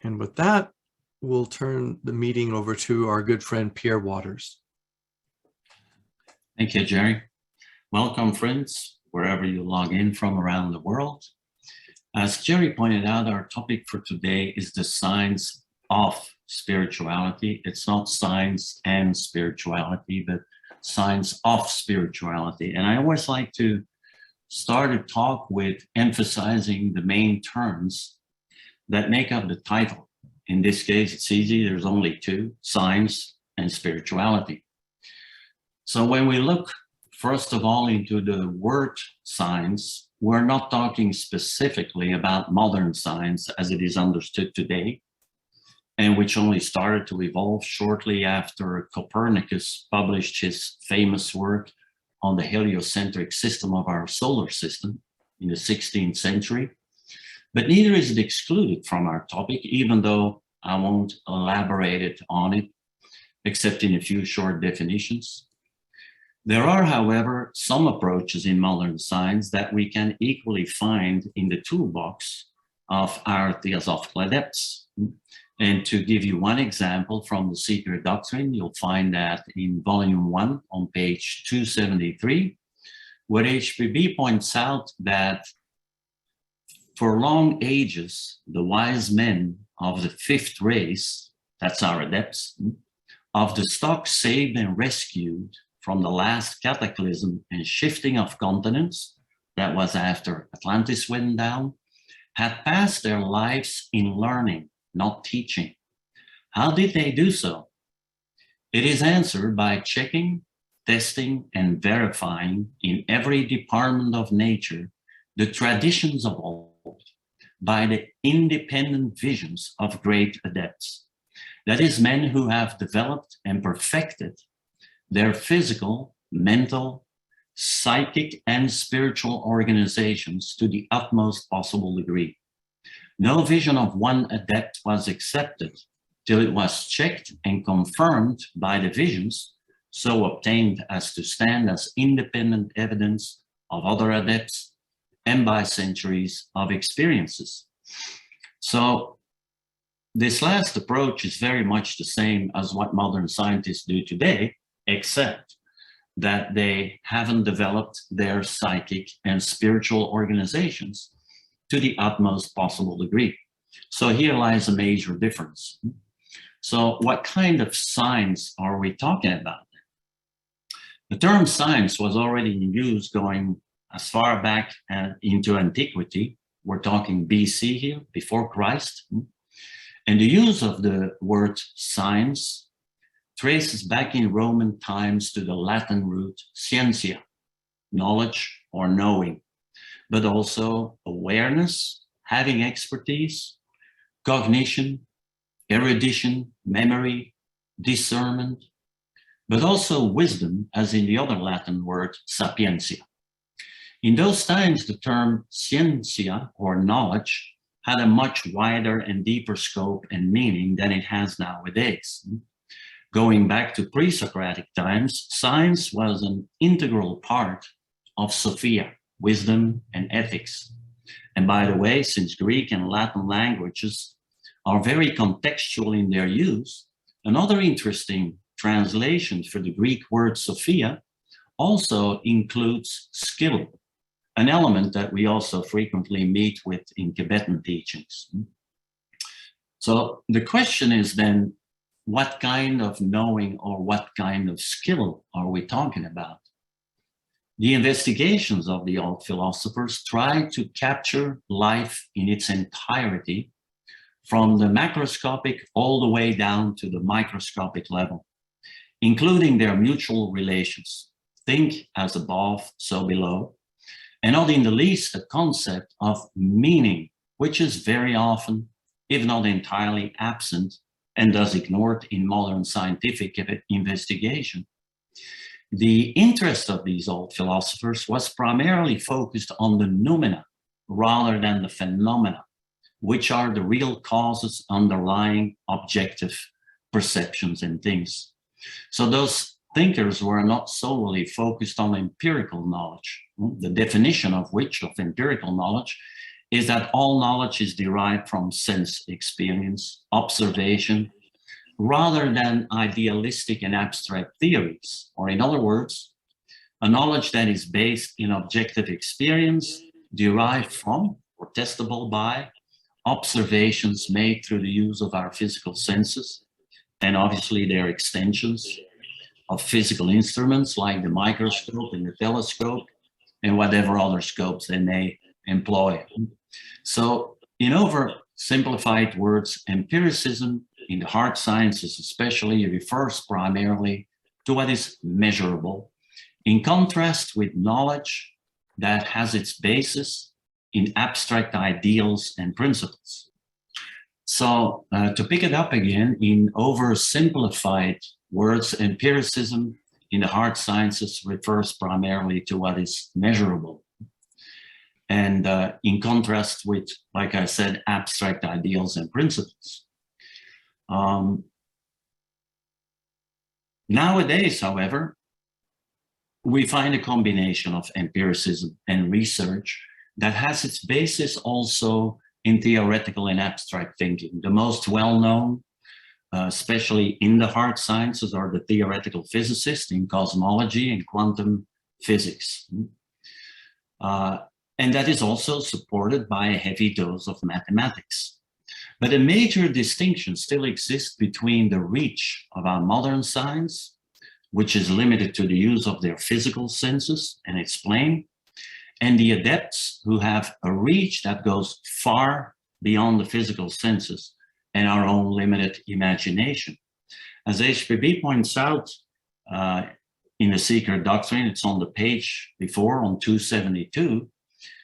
And with that, we'll turn the meeting over to our good friend, Pierre Waters. Thank you, Jerry. Welcome, friends, wherever you log in from around the world. As Jerry pointed out, our topic for today is the science of spirituality. It's not science and spirituality, but science of spirituality. And I always like to start a talk with emphasizing the main terms that make up the title. In this case, it's easy. There's only two: science and spirituality. So when we look, first of all, into the word science, we're not talking specifically about modern science as it is understood today, and which only started to evolve shortly after Copernicus published his famous work on the heliocentric system of our solar system in the 16th century. But neither is it excluded from our topic, even though I won't elaborate on it, except in a few short definitions. There are, however, some approaches in modern science that we can equally find in the toolbox of our Theosophical adepts. And to give you one example from the Secret Doctrine, you'll find that in volume 1 on page 273, where HPB points out that for long ages, the wise men of the fifth race, that's our adepts, of the stock saved and rescued from the last cataclysm and shifting of continents, that was after Atlantis went down, had passed their lives in learning, not teaching. How did they do so? It is answered by checking, testing, and verifying in every department of nature the traditions of old by the independent visions of great adepts. That is, men who have developed and perfected their physical, mental, psychic, and spiritual organizations to the utmost possible degree. No vision of one adept was accepted till it was checked and confirmed by the visions so obtained as to stand as independent evidence of other adepts and by centuries of experiences. So this last approach is very much the same as what modern scientists do today, except that they haven't developed their psychic and spiritual organizations to the utmost possible degree. So here lies a major difference. So what kind of science are we talking about? The term science was already in use going as far back into antiquity. We're talking BC here, before Christ. And the use of the word science traces back in Roman times to the Latin root scientia, knowledge or knowing, but also awareness, having expertise, cognition, erudition, memory, discernment, but also wisdom, as in the other Latin word sapientia. In those times, the term scientia, or knowledge, had a much wider and deeper scope and meaning than it has nowadays. Going back to pre-Socratic times, science was an integral part of Sophia, wisdom and ethics. And by the way, since Greek and Latin languages are very contextual in their use, another interesting translation for the Greek word Sophia also includes skill, an element that we also frequently meet with in Tibetan teachings. So the question is then, what kind of knowing or what kind of skill are we talking about? The investigations of the old philosophers try to capture life in its entirety, from the macroscopic all the way down to the microscopic level, including their mutual relations. Think as above, so below, and not in the least the concept of meaning, which is very often, if not entirely, absent and thus ignored in modern scientific investigation. The interest of these old philosophers was primarily focused on the noumena rather than the phenomena, which are the real causes underlying objective perceptions and things. So those thinkers were not solely focused on empirical knowledge, the definition of which, of empirical knowledge, is that all knowledge is derived from sense experience, observation, rather than idealistic and abstract theories, or in other words, a knowledge that is based in objective experience derived from or testable by observations made through the use of our physical senses, and obviously their extensions of physical instruments like the microscope and the telescope and whatever other scopes they may employ. So in oversimplified words, empiricism in the hard sciences especially refers primarily to what is measurable, in contrast with knowledge that has its basis in abstract ideals and principles. So to pick it up again, in oversimplified words, empiricism in the hard sciences refers primarily to what is measurable. And in contrast with, like I said, abstract ideals and principles. Nowadays, however, we find a combination of empiricism and research that has its basis also in theoretical and abstract thinking. The most well-known, especially in the hard sciences, are the theoretical physicists in cosmology and quantum physics. And that is also supported by a heavy dose of mathematics. But a major distinction still exists between the reach of our modern science, which is limited to the use of their physical senses and its plane, and the adepts who have a reach that goes far beyond the physical senses and our own limited imagination. As HPB points out in The Secret Doctrine, it's on the page before, on 272,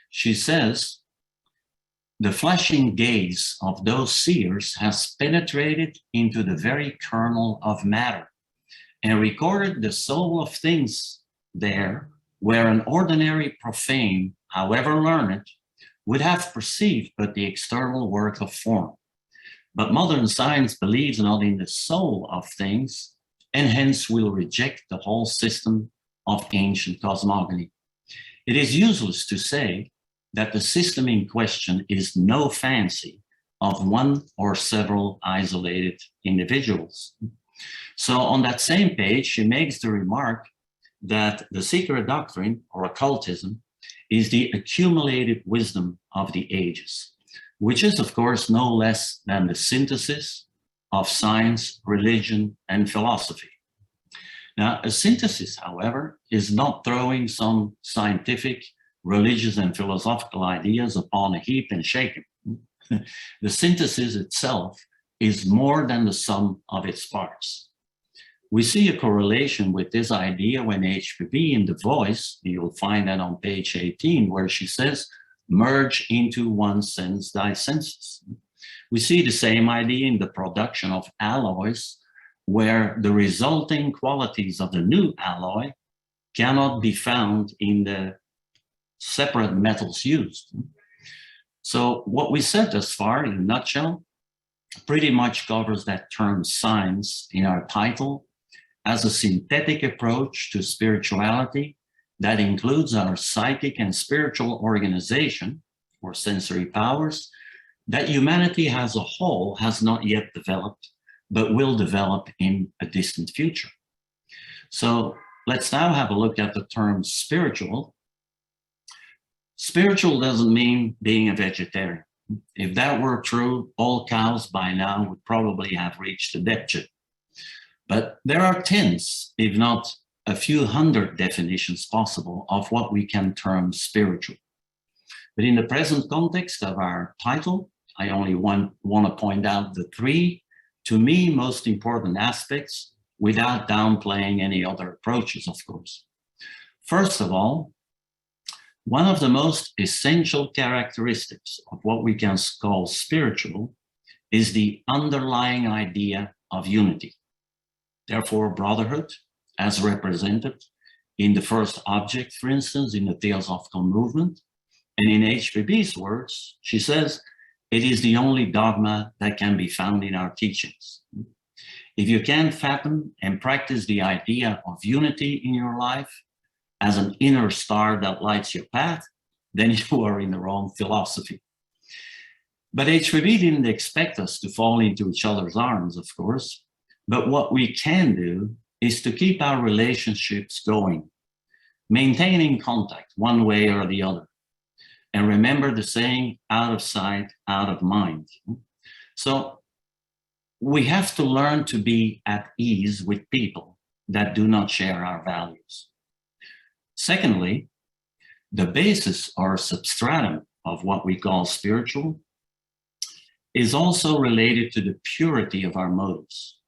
she says, the flashing gaze of those seers has penetrated into the very kernel of matter and recorded the soul of things there, where an ordinary profane, however learned, would have perceived but the external work of form. But modern science believes not in the soul of things, and hence will reject the whole system of ancient cosmogony. It is useless to say that the system in question is no fancy of one or several isolated individuals. So on that same page, she makes the remark that the Secret Doctrine, or occultism, is the accumulated wisdom of the ages, which is, of course, no less than the synthesis of science, religion, and philosophy. Now, a synthesis, however, is not throwing some scientific, religious, and philosophical ideas upon a heap and shaking. The synthesis itself is more than the sum of its parts. We see a correlation with this idea when HPB in The Voice, you'll find that on page 18, where she says, merge into one sense thy senses. We see the same idea in the production of alloys, where the resulting qualities of the new alloy cannot be found in the separate metals used. So what we said thus far, in a nutshell, pretty much covers that term science in our title as a synthetic approach to spirituality that includes our psychic and spiritual organization, or sensory powers, that humanity as a whole has not yet developed, but will develop in a distant future. So let's now have a look at the term spiritual. Spiritual doesn't mean being a vegetarian. If that were true, all cows by now would probably have reached adeptship. But there are tens, if not a few hundred definitions possible of what we can term spiritual. But in the present context of our title, I only want to point out the three, to me, most important aspects without downplaying any other approaches, of course. First of all, one of the most essential characteristics of what we can call spiritual is the underlying idea of unity. Therefore, brotherhood, as represented in the first object, for instance, in the Theosophical movement, and in HPB's words, she says, it is the only dogma that can be found in our teachings. If you can't fathom and practice the idea of unity in your life as an inner star that lights your path, then you are in the wrong philosophy. But HPV didn't expect us to fall into each other's arms, of course. But what we can do is to keep our relationships going, maintaining contact one way or the other. And remember the saying, out of sight, out of mind. So we have to learn to be at ease with people that do not share our values. Secondly, the basis or substratum of what we call spiritual is also related to the purity of our motives.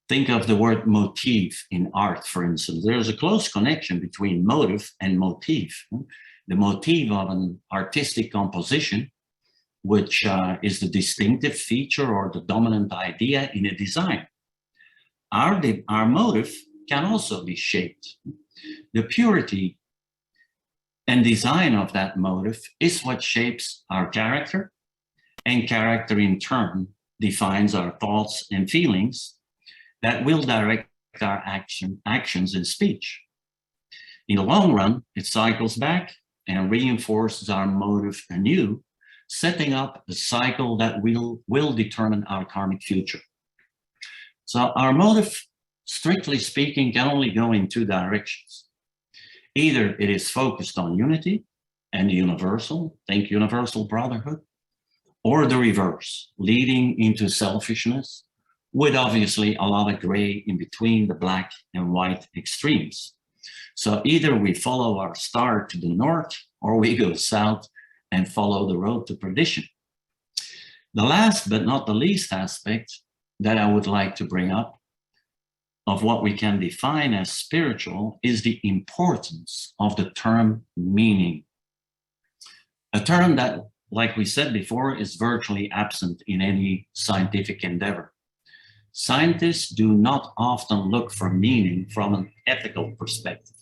Think of the word motif in art, for instance. There's a close connection between motive and motif. The motif of an artistic composition, which is the distinctive feature or the dominant idea in a design. Our motive can also be shaped. The purity and design of that motive is what shapes our character, and character in turn defines our thoughts and feelings that will direct our actions and speech. In the long run, it cycles back and reinforces our motive anew, setting up a cycle that will determine our karmic future. So our motive, strictly speaking, can only go in two directions. Either it is focused on unity and the universal, think universal brotherhood, or the reverse, leading into selfishness, with obviously a lot of gray in between the black and white extremes. So either we follow our star to the north, or we go south and follow the road to perdition. The last but not the least aspect that I would like to bring up of what we can define as spiritual is the importance of the term meaning. A term that, like we said before, is virtually absent in any scientific endeavor. Scientists do not often look for meaning from an ethical perspective.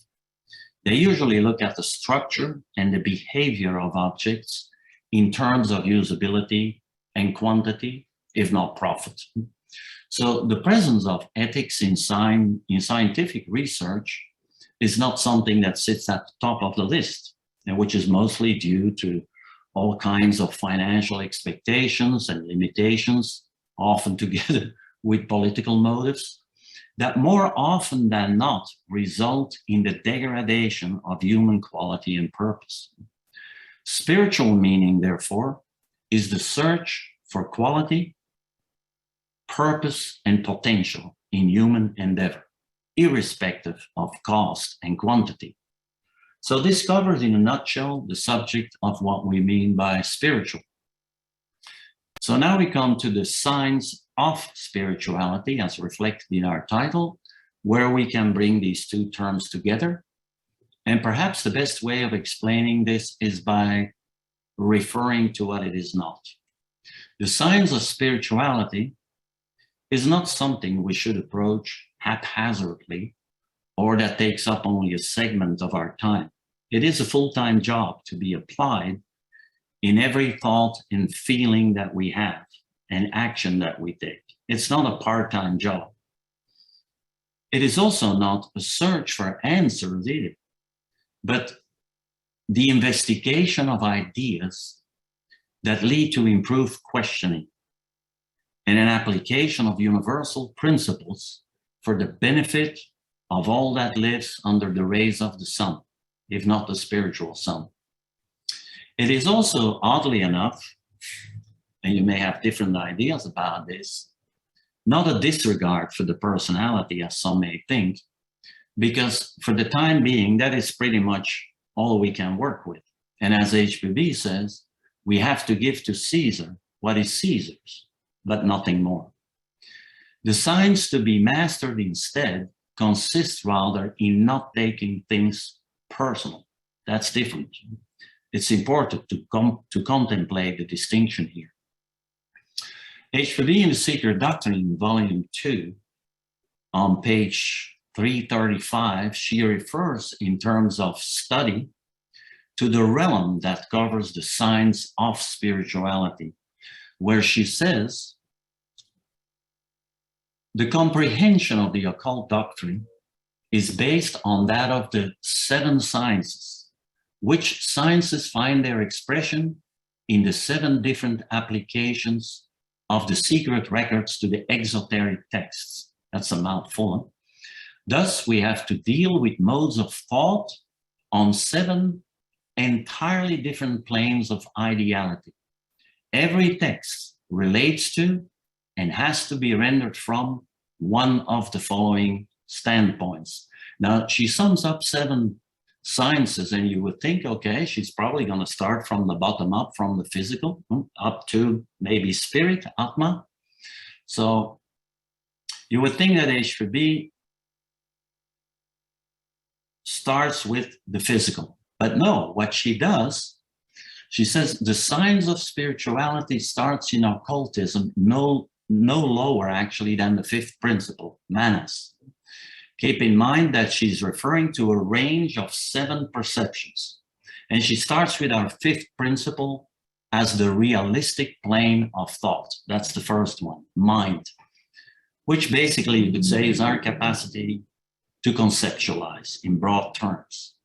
They usually look at the structure and the behavior of objects in terms of usability and quantity, if not profit. So the presence of ethics in scientific research is not something that sits at the top of the list, and which is mostly due to all kinds of financial expectations and limitations, often together with political motives, that more often than not result in the degradation of human quality and purpose. Spiritual meaning, therefore, is the search for quality, purpose, and potential in human endeavor, irrespective of cost and quantity. So this covers in a nutshell the subject of what we mean by spiritual. So now we come to the signs of spirituality as reflected in our title, where we can bring these two terms together. And perhaps the best way of explaining this is by referring to what it is not. The signs of spirituality is not something we should approach haphazardly or that takes up only a segment of our time. It is a full-time job to be applied in every thought and feeling that we have and action that we take. It's not a part-time job. It is also not a search for answers either, but the investigation of ideas that lead to improved questioning and an application of universal principles for the benefit of all that lives under the rays of the sun, if not the spiritual sun. It is also, oddly enough, and you may have different ideas about this, not a disregard for the personality, as some may think, because for the time being, that is pretty much all we can work with. And as HPV says, we have to give to Caesar what is Caesar's, but nothing more. The signs to be mastered instead consist rather in not taking things personal. That's different. It's important to contemplate the distinction here. HPV in the Secret Doctrine, Volume 2, on page 335, she refers in terms of study to the realm that covers the signs of spirituality, where she says, the comprehension of the occult doctrine is based on that of the 7 sciences, which sciences find their expression in the 7 different applications of the secret records to the exoteric texts. That's a mouthful. Thus, we have to deal with modes of thought on 7 entirely different planes of ideality. Every text relates to and has to be rendered from one of the following standpoints. Now, she sums up 7 sciences, and you would think, okay, she's probably going to start from the bottom up, from the physical, up to maybe spirit, Atma. So you would think that HPB starts with the physical. But no, what she does, she says the science of spirituality starts in occultism no lower actually than the 5th principle, manas. Keep in mind that she's referring to a range of 7 perceptions. And she starts with our 5th principle as the realistic plane of thought. That's the first one, mind, which basically you could say is our capacity to conceptualize in broad terms.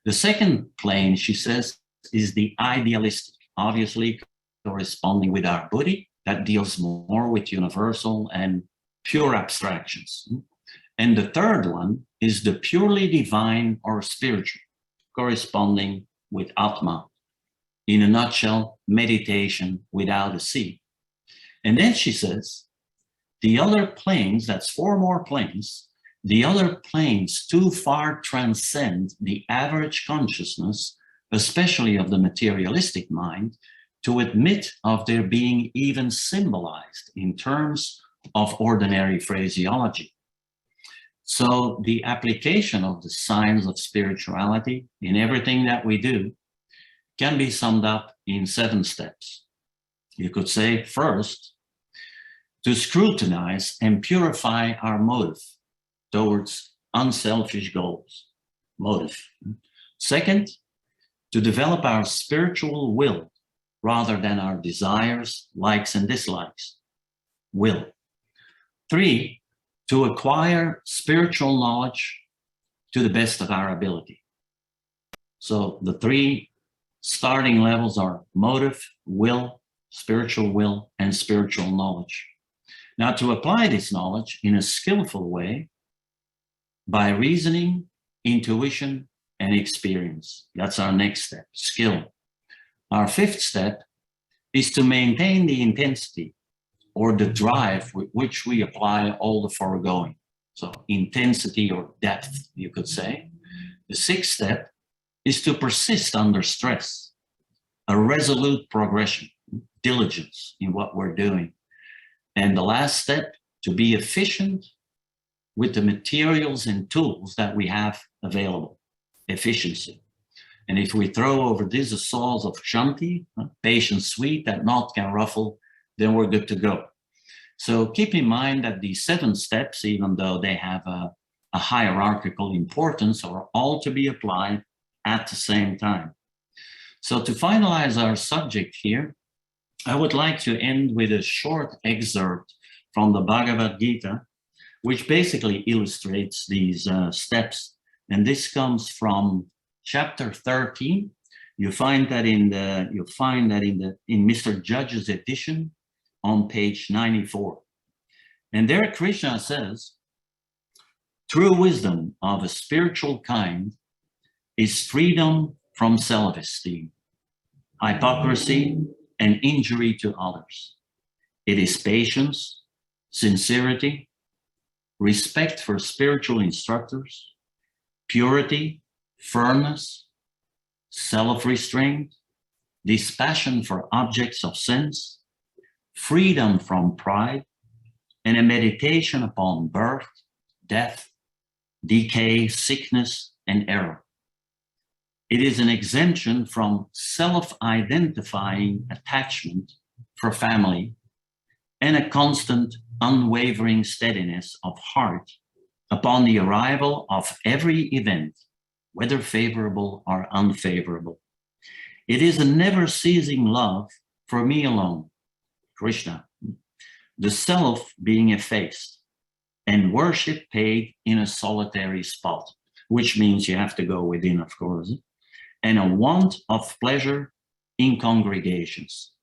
The second plane, she says, is the idealistic, obviously corresponding with our Buddhi, that deals more with universal and pure abstractions. And the third one is the purely divine or spiritual, corresponding with Atma. In a nutshell, meditation without a C. And then she says, the other planes, that's 4 more planes, the other planes too far transcend the average consciousness, especially of the materialistic mind, to admit of their being even symbolized in terms of ordinary phraseology. So the application of the science of spirituality in everything that we do can be summed up in 7 steps. You could say, first, to scrutinize and purify our motive towards unselfish goals, motive. Second, to develop our spiritual will rather than our desires, likes and dislikes, will. 3, to acquire spiritual knowledge to the best of our ability. So the 3 starting levels are motive, will, and spiritual knowledge. Now, to apply this knowledge in a skillful way by reasoning, intuition, and experience. That's our next step, skill. Our 5th step is to maintain the intensity or the drive with which we apply all the foregoing. So intensity or depth, you could say. The 6th step is to persist under stress, a resolute progression, diligence in what we're doing. And the last step, to be efficient with the materials and tools that we have available, efficiency. And if we throw over this a saws of Shanti, patience sweet, that naught can ruffle, then we're good to go. So keep in mind that these 7 steps, even though they have a hierarchical importance, are all to be applied at the same time. So to finalize our subject here, I would like to end with a short excerpt from the Bhagavad Gita, which basically illustrates these steps. And this comes from chapter 13. You find that in Mr. Judge's edition on page 94. And there Krishna says, true wisdom of a spiritual kind is freedom from self-esteem, hypocrisy, and injury to others. It is patience, sincerity, respect for spiritual instructors, purity, firmness, self-restraint, dispassion for objects of sense, freedom from pride, and a meditation upon birth, death, decay, sickness, and error. It is an exemption from self-identifying attachment for family and a constant, unwavering steadiness of heart upon the arrival of every event, whether favorable or unfavorable. It is a never-ceasing love for me alone, Krishna, the self being effaced, and worship paid in a solitary spot, which means you have to go within, of course, and a want of pleasure in congregations.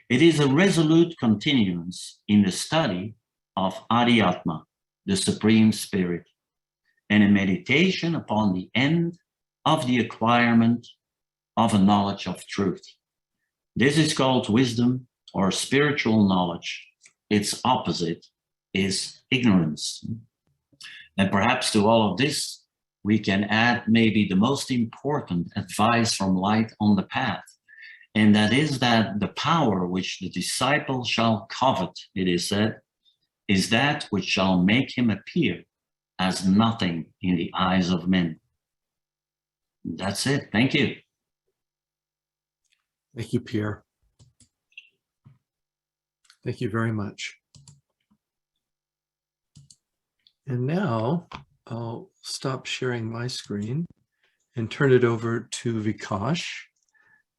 It is a resolute continuance in the study of Adhyatma, the Supreme Spirit, and a meditation upon the end of the acquirement of a knowledge of truth. This is called wisdom or spiritual knowledge. Its opposite is ignorance. And perhaps to all of this, we can add maybe the most important advice from Light on the Path, and that is that the power which the disciple shall covet, it is said, is that which shall make him appear as nothing in the eyes of men. That's it. Thank you. Thank you, Pierre. Thank you very much. And now I'll stop sharing my screen and turn it over to Vikash.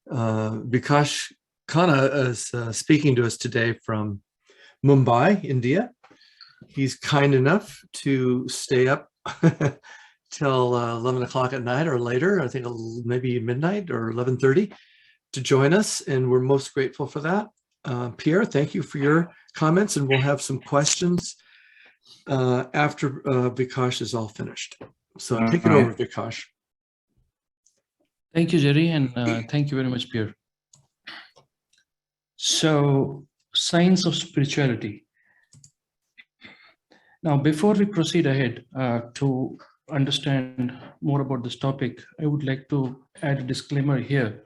Vikash Khanna is speaking to us today from Mumbai, India. He's kind enough to stay up till 11 o'clock at night or later, I think maybe midnight or 11:30 to join us, and we're most grateful for that. Pierre, thank you for your comments, and we'll have some questions after Vikash is all finished. So take it over, Vikash. Thank you, Jerry, and thank you very much, Pierre. So, science of spirituality. Now, before we proceed ahead to understand more about this topic, I would like to add a disclaimer here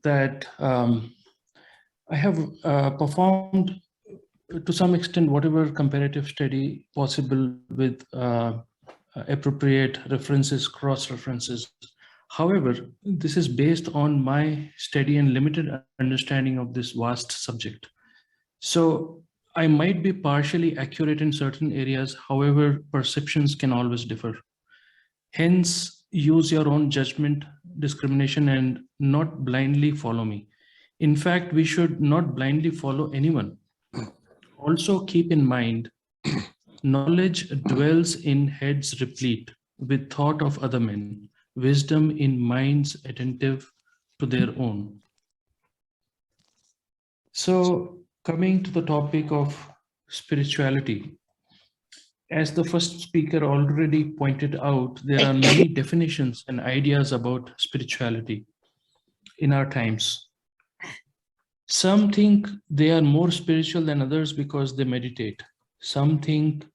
that I have performed to some extent whatever comparative study possible with appropriate references, cross-references. However, this is based on my steady and limited understanding of this vast subject. So I might be partially accurate in certain areas, however, perceptions can always differ. Hence, use your own judgment, discrimination, and not blindly follow me. In fact, we should not blindly follow anyone. Also keep in mind, knowledge dwells in heads replete with thought of other men, wisdom in minds attentive to their own. So coming to the topic of spirituality, as the first speaker already pointed out, there are many definitions and ideas about spirituality in our times. Some think they are more spiritual than others because they meditate. Some think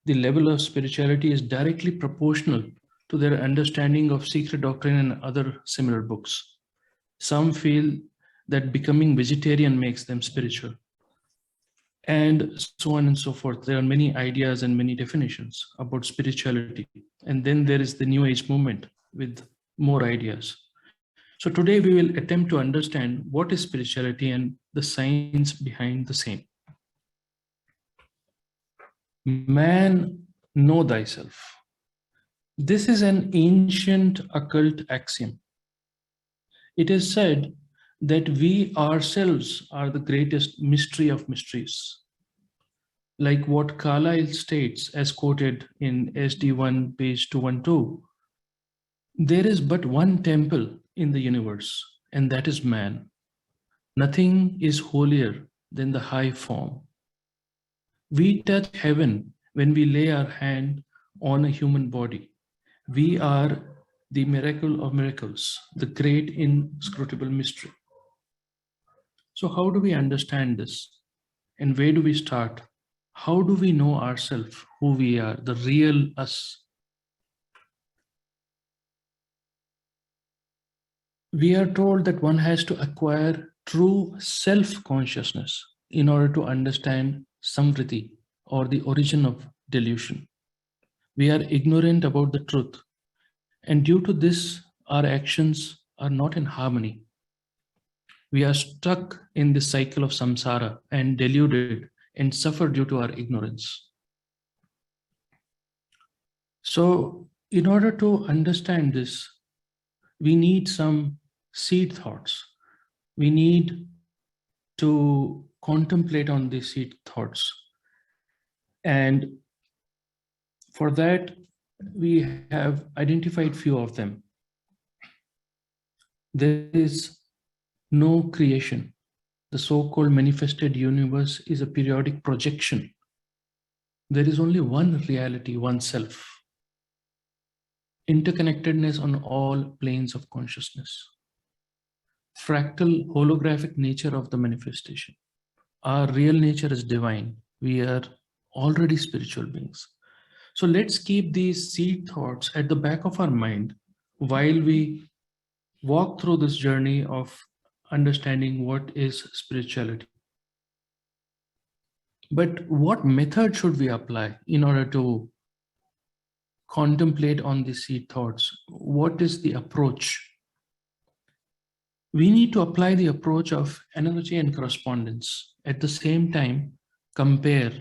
the level of spirituality is directly proportional to their understanding of secret doctrine and other similar books. Some feel that becoming vegetarian makes them spiritual, and so on and so forth. There are many ideas and many definitions about spirituality. And then there is the New Age movement with more ideas. So today we will attempt to understand what is spirituality and the science behind the same. Man, know thyself. This is an ancient occult axiom. It is said that we ourselves are the greatest mystery of mysteries. Like what Carlyle states, as quoted in SD1, page 212, there is but one temple in the universe, and that is man. Nothing is holier than the high form. We touch heaven when we lay our hand on a human body. We are the miracle of miracles, the great inscrutable mystery. So how do we understand this? And where do we start? How do we know ourselves, who we are, the real us? We are told that one has to acquire true self-consciousness in order to understand Samvriti, or the origin of delusion. We are ignorant about the truth, and due to this, our actions are not in harmony. We are stuck in the cycle of samsara and deluded and suffer due to our ignorance. So, in order to understand this, we need some seed thoughts. We need to contemplate on these seed thoughts. And for that, we have identified few of them. There is no creation. The so-called manifested universe is a periodic projection. There is only one reality, one self. Interconnectedness on all planes of consciousness. Fractal holographic nature of the manifestation. Our real nature is divine. We are already spiritual beings. So let's keep these seed thoughts at the back of our mind while we walk through this journey of understanding what is spirituality. But what method should we apply in order to contemplate on these seed thoughts? What is the approach? We need to apply the approach of analogy and correspondence. At the same time, compare,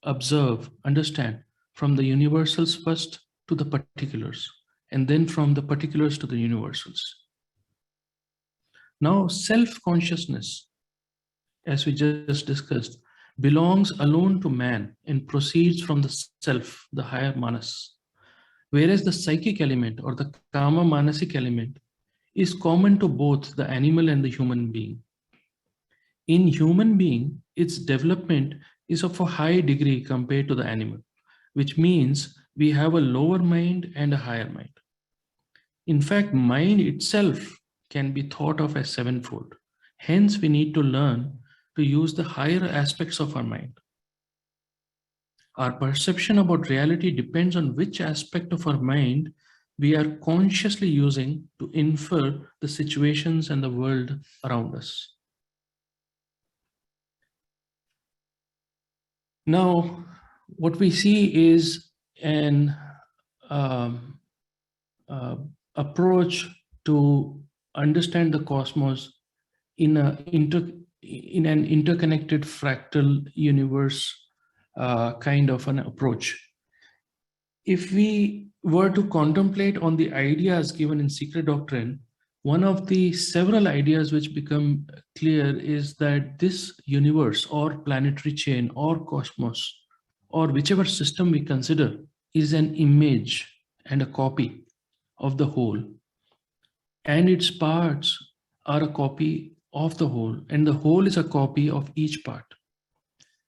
observe, understand from the universals first to the particulars, and then from the particulars to the universals. Now, self-consciousness, as we just discussed, belongs alone to man and proceeds from the self, the higher manas. Whereas the psychic element or the kama manasic element is common to both the animal and the human being. In human being, its development is of a high degree compared to the animal, which means we have a lower mind and a higher mind. In fact, mind itself can be thought of as sevenfold. Hence, we need to learn to use the higher aspects of our mind. Our perception about reality depends on which aspect of our mind we are consciously using to infer the situations and the world around us. Now, what we see is an approach to understand the cosmos in an interconnected fractal universe kind of an approach. If we were to contemplate on the ideas given in Secret Doctrine, one of the several ideas which become clear is that this universe or planetary chain or cosmos or whichever system we consider is an image and a copy of the whole, and its parts are a copy of the whole, and the whole is a copy of each part.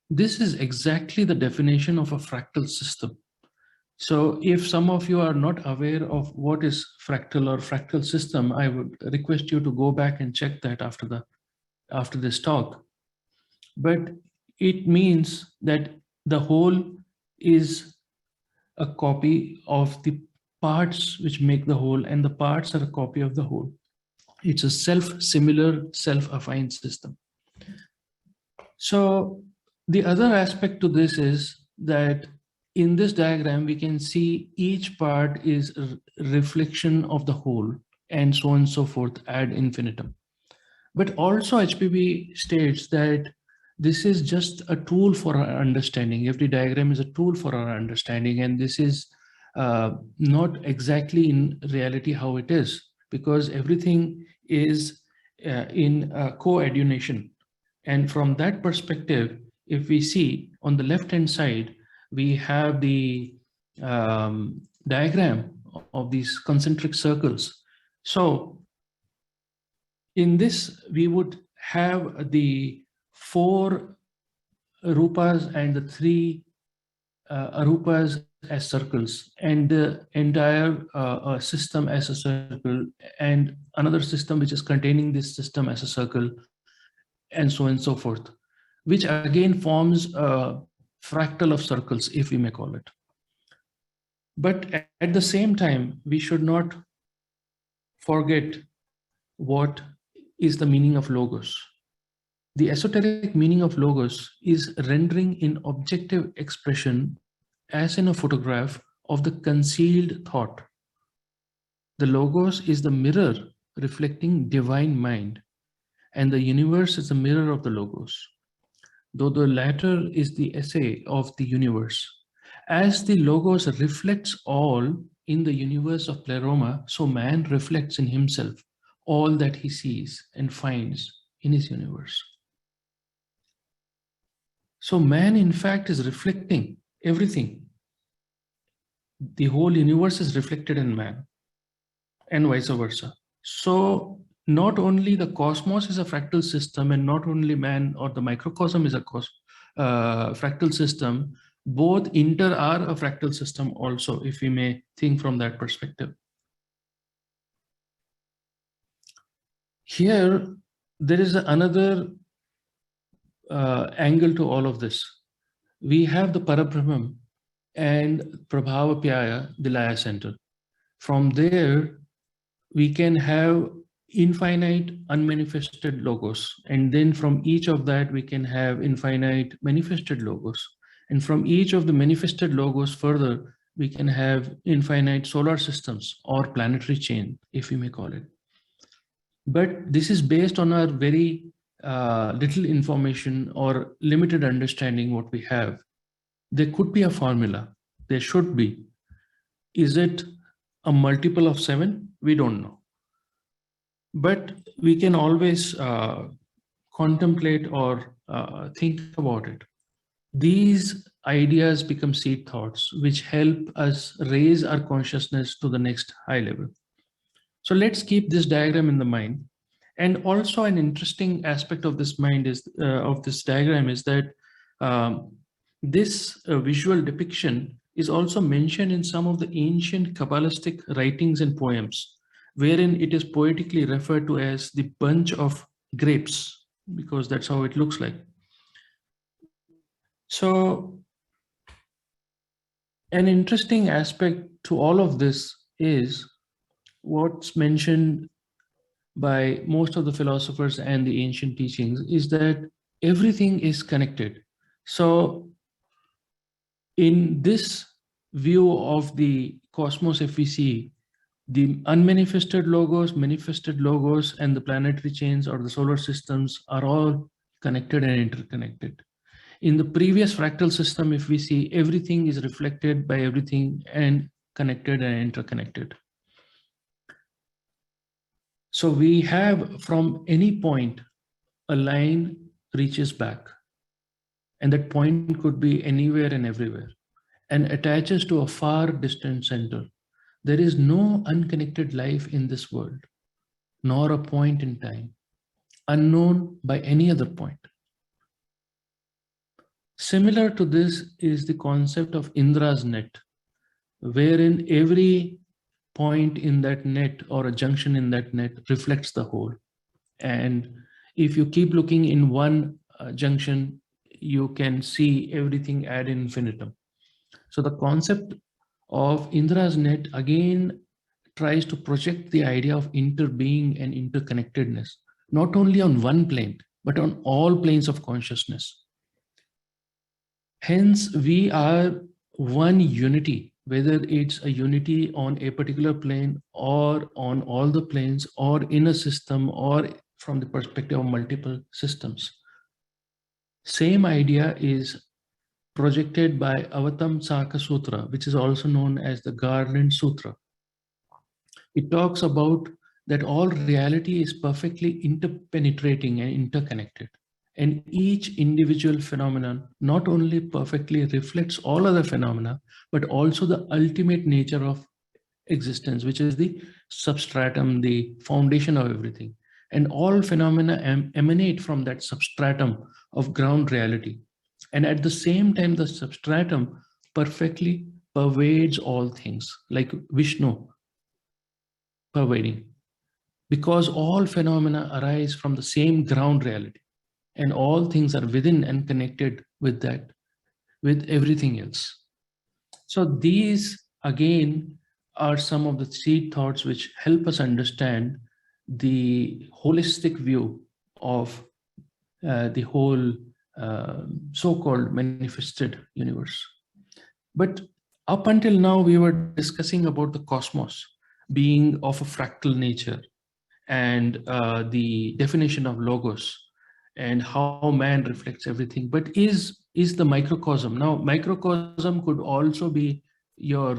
This is exactly the definition of a fractal system. So if some of you are not aware of what is fractal or fractal system, I would request you to go back and check that after this talk. But it means that the whole is a copy of the parts which make the whole, and the parts are a copy of the whole. It's a self-similar, self-affine system. So the other aspect to this is that in this diagram, we can see each part is a reflection of the whole, and so on and so forth ad infinitum. But also HPB states that this is just a tool for our understanding. Every diagram is a tool for our understanding, and this is not exactly in reality how it is, because everything is in coordination. And from that perspective, if we see on the left-hand side, we have the diagram of these concentric circles. So in this, we would have the 4 rupas and the 3 arupas as circles, and the entire system as a circle, and another system which is containing this system as a circle, and so on and so forth, which again forms a fractal of circles, if we may call it. But at the same time, we should not forget what is the meaning of logos. The esoteric meaning of logos is rendering in objective expression, as in a photograph, of the concealed thought. The logos is the mirror reflecting divine mind, and the universe is the mirror of the logos, though the latter is the essay of the universe. As the logos reflects all in the universe of Pleroma, so man reflects in himself all that he sees and finds in his universe. So man, in fact, is reflecting everything. The whole universe is reflected in man, and vice versa. So not only the cosmos is a fractal system, and not only man or the microcosm is a fractal system, both inter are a fractal system also, if we may think from that perspective. Here, there is another angle to all of this. We have the Parabrahman and Prabhavapyaya, the Laya center. From there, we can have infinite unmanifested logos. And then from each of that, we can have infinite manifested logos. And from each of the manifested logos further, we can have infinite solar systems or planetary chain, if we may call it. But this is based on our very little information or limited understanding what we have. There could be a formula. There should be. Is it a multiple of 7? We don't know. But we can always contemplate or think about it. These ideas become seed thoughts, which help us raise our consciousness to the next high level. So let's keep this diagram in the mind. And also an interesting aspect of this mind is of this diagram is that this visual depiction is also mentioned in some of the ancient Kabbalistic writings and poems, wherein it is poetically referred to as the bunch of grapes, because that's how it looks like. So an interesting aspect to all of this is what's mentioned by most of the philosophers and the ancient teachings is that everything is connected. So in this view of the cosmos, if we see the unmanifested logos, manifested logos, and the planetary chains or the solar systems are all connected and interconnected. In the previous fractal system, if we see, everything is reflected by everything and connected and interconnected. So we have from any point, a line reaches back, and that point could be anywhere and everywhere and attaches to a far distant center. There is no unconnected life in this world, nor a point in time, unknown by any other point. Similar to this is the concept of Indra's net, wherein every point in that net or a junction in that net reflects the whole. And if you keep looking in one junction, you can see everything ad infinitum. So the concept of Indra's net again tries to project the idea of interbeing and interconnectedness, not only on one plane, but on all planes of consciousness. Hence, we are one unity, whether it's a unity on a particular plane or on all the planes or in a system or from the perspective of multiple systems. Same idea is projected by Avatam Saka Sutra, which is also known as the Garland Sutra. It talks about that all reality is perfectly interpenetrating and interconnected. And each individual phenomenon not only perfectly reflects all other phenomena, but also the ultimate nature of existence, which is the substratum, the foundation of everything. And all phenomena emanate from that substratum of ground reality. And at the same time, the substratum perfectly pervades all things, like Vishnu pervading, because all phenomena arise from the same ground reality. And all things are within and connected with that, with everything else. So these, again, are some of the seed thoughts which help us understand the holistic view of the whole so-called manifested universe. But up until now, we were discussing about the cosmos being of a fractal nature and the definition of logos, and how man reflects everything. But is the microcosm. Now, microcosm could also be your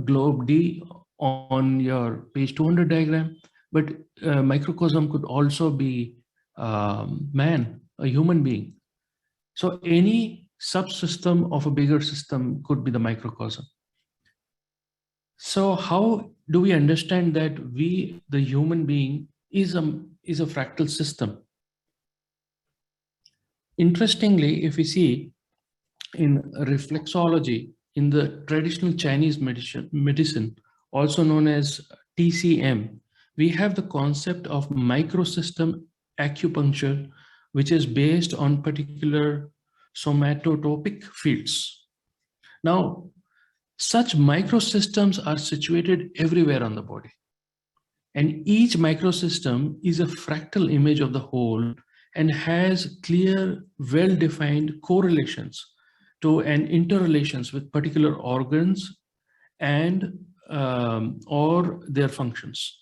globe D on your page 200 diagram, but microcosm could also be man, a human being. So any subsystem of a bigger system could be the microcosm. So how do we understand that we, the human being, is a fractal system. Interestingly, if we see in reflexology, in the traditional Chinese medicine, also known as TCM, we have the concept of microsystem acupuncture, which is based on particular somatotopic fields. Now, such microsystems are situated everywhere on the body. And each microsystem is a fractal image of the whole and has clear, well-defined correlations to and interrelations with particular organs and or their functions.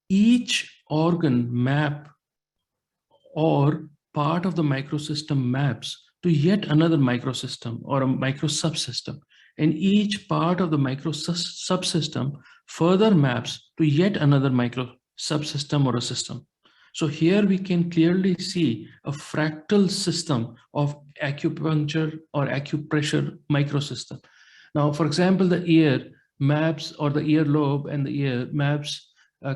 Each organ map or part of the microsystem maps to yet another microsystem or a micro subsystem, and each part of the micro subsystem further maps to yet another micro subsystem or a system. So here we can clearly see a fractal system of acupuncture or acupressure microsystem. Now, for example, the ear maps, or the earlobe and the ear maps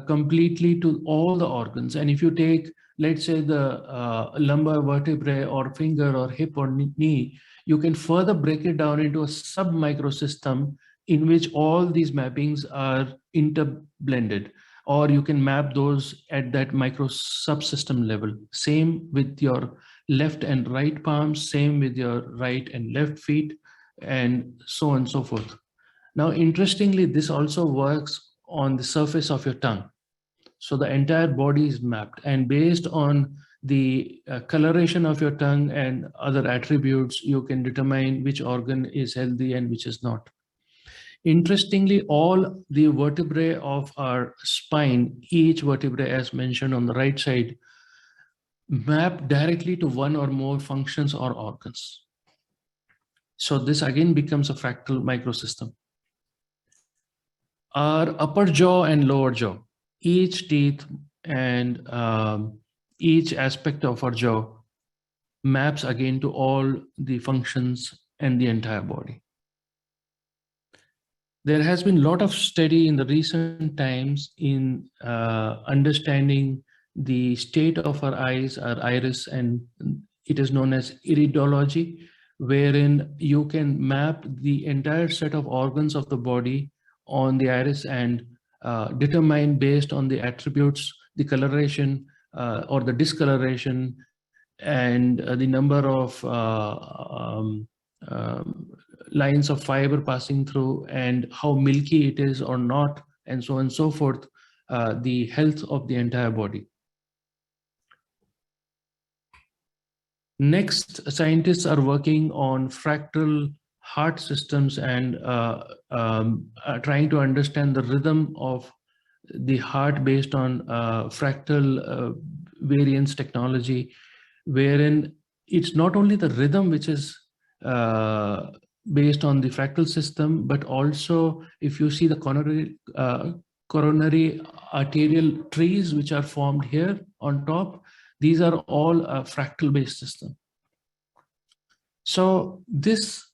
completely to all the organs. And if you take, let's say, the lumbar vertebrae or finger or hip or knee, you can further break it down into a sub-microsystem in which all these mappings are interblended, or you can map those at that micro subsystem level. Same with your left and right palms, same with your right and left feet, and so on and so forth. Now, interestingly, this also works on the surface of your tongue. So the entire body is mapped, and based on the coloration of your tongue and other attributes, you can determine which organ is healthy and which is not. Interestingly, all the vertebrae of our spine, each vertebrae as mentioned on the right side, map directly to one or more functions or organs. So this again becomes a fractal microsystem. Our upper jaw and lower jaw, each teeth and each aspect of our jaw maps again to all the functions and the entire body. There has been a lot of study in the recent times in understanding the state of our eyes, our iris, and it is known as iridology, wherein you can map the entire set of organs of the body on the iris and determine based on the attributes, the coloration or the discoloration, and the number of lines of fiber passing through and how milky it is or not, and so on and so forth, the health of the entire body. Next, scientists are working on fractal heart systems and trying to understand the rhythm of the heart based on fractal variance technology, wherein it's not only the rhythm which is based on the fractal system, but also if you see the coronary arterial trees which are formed here on top, these are all a fractal based system. So this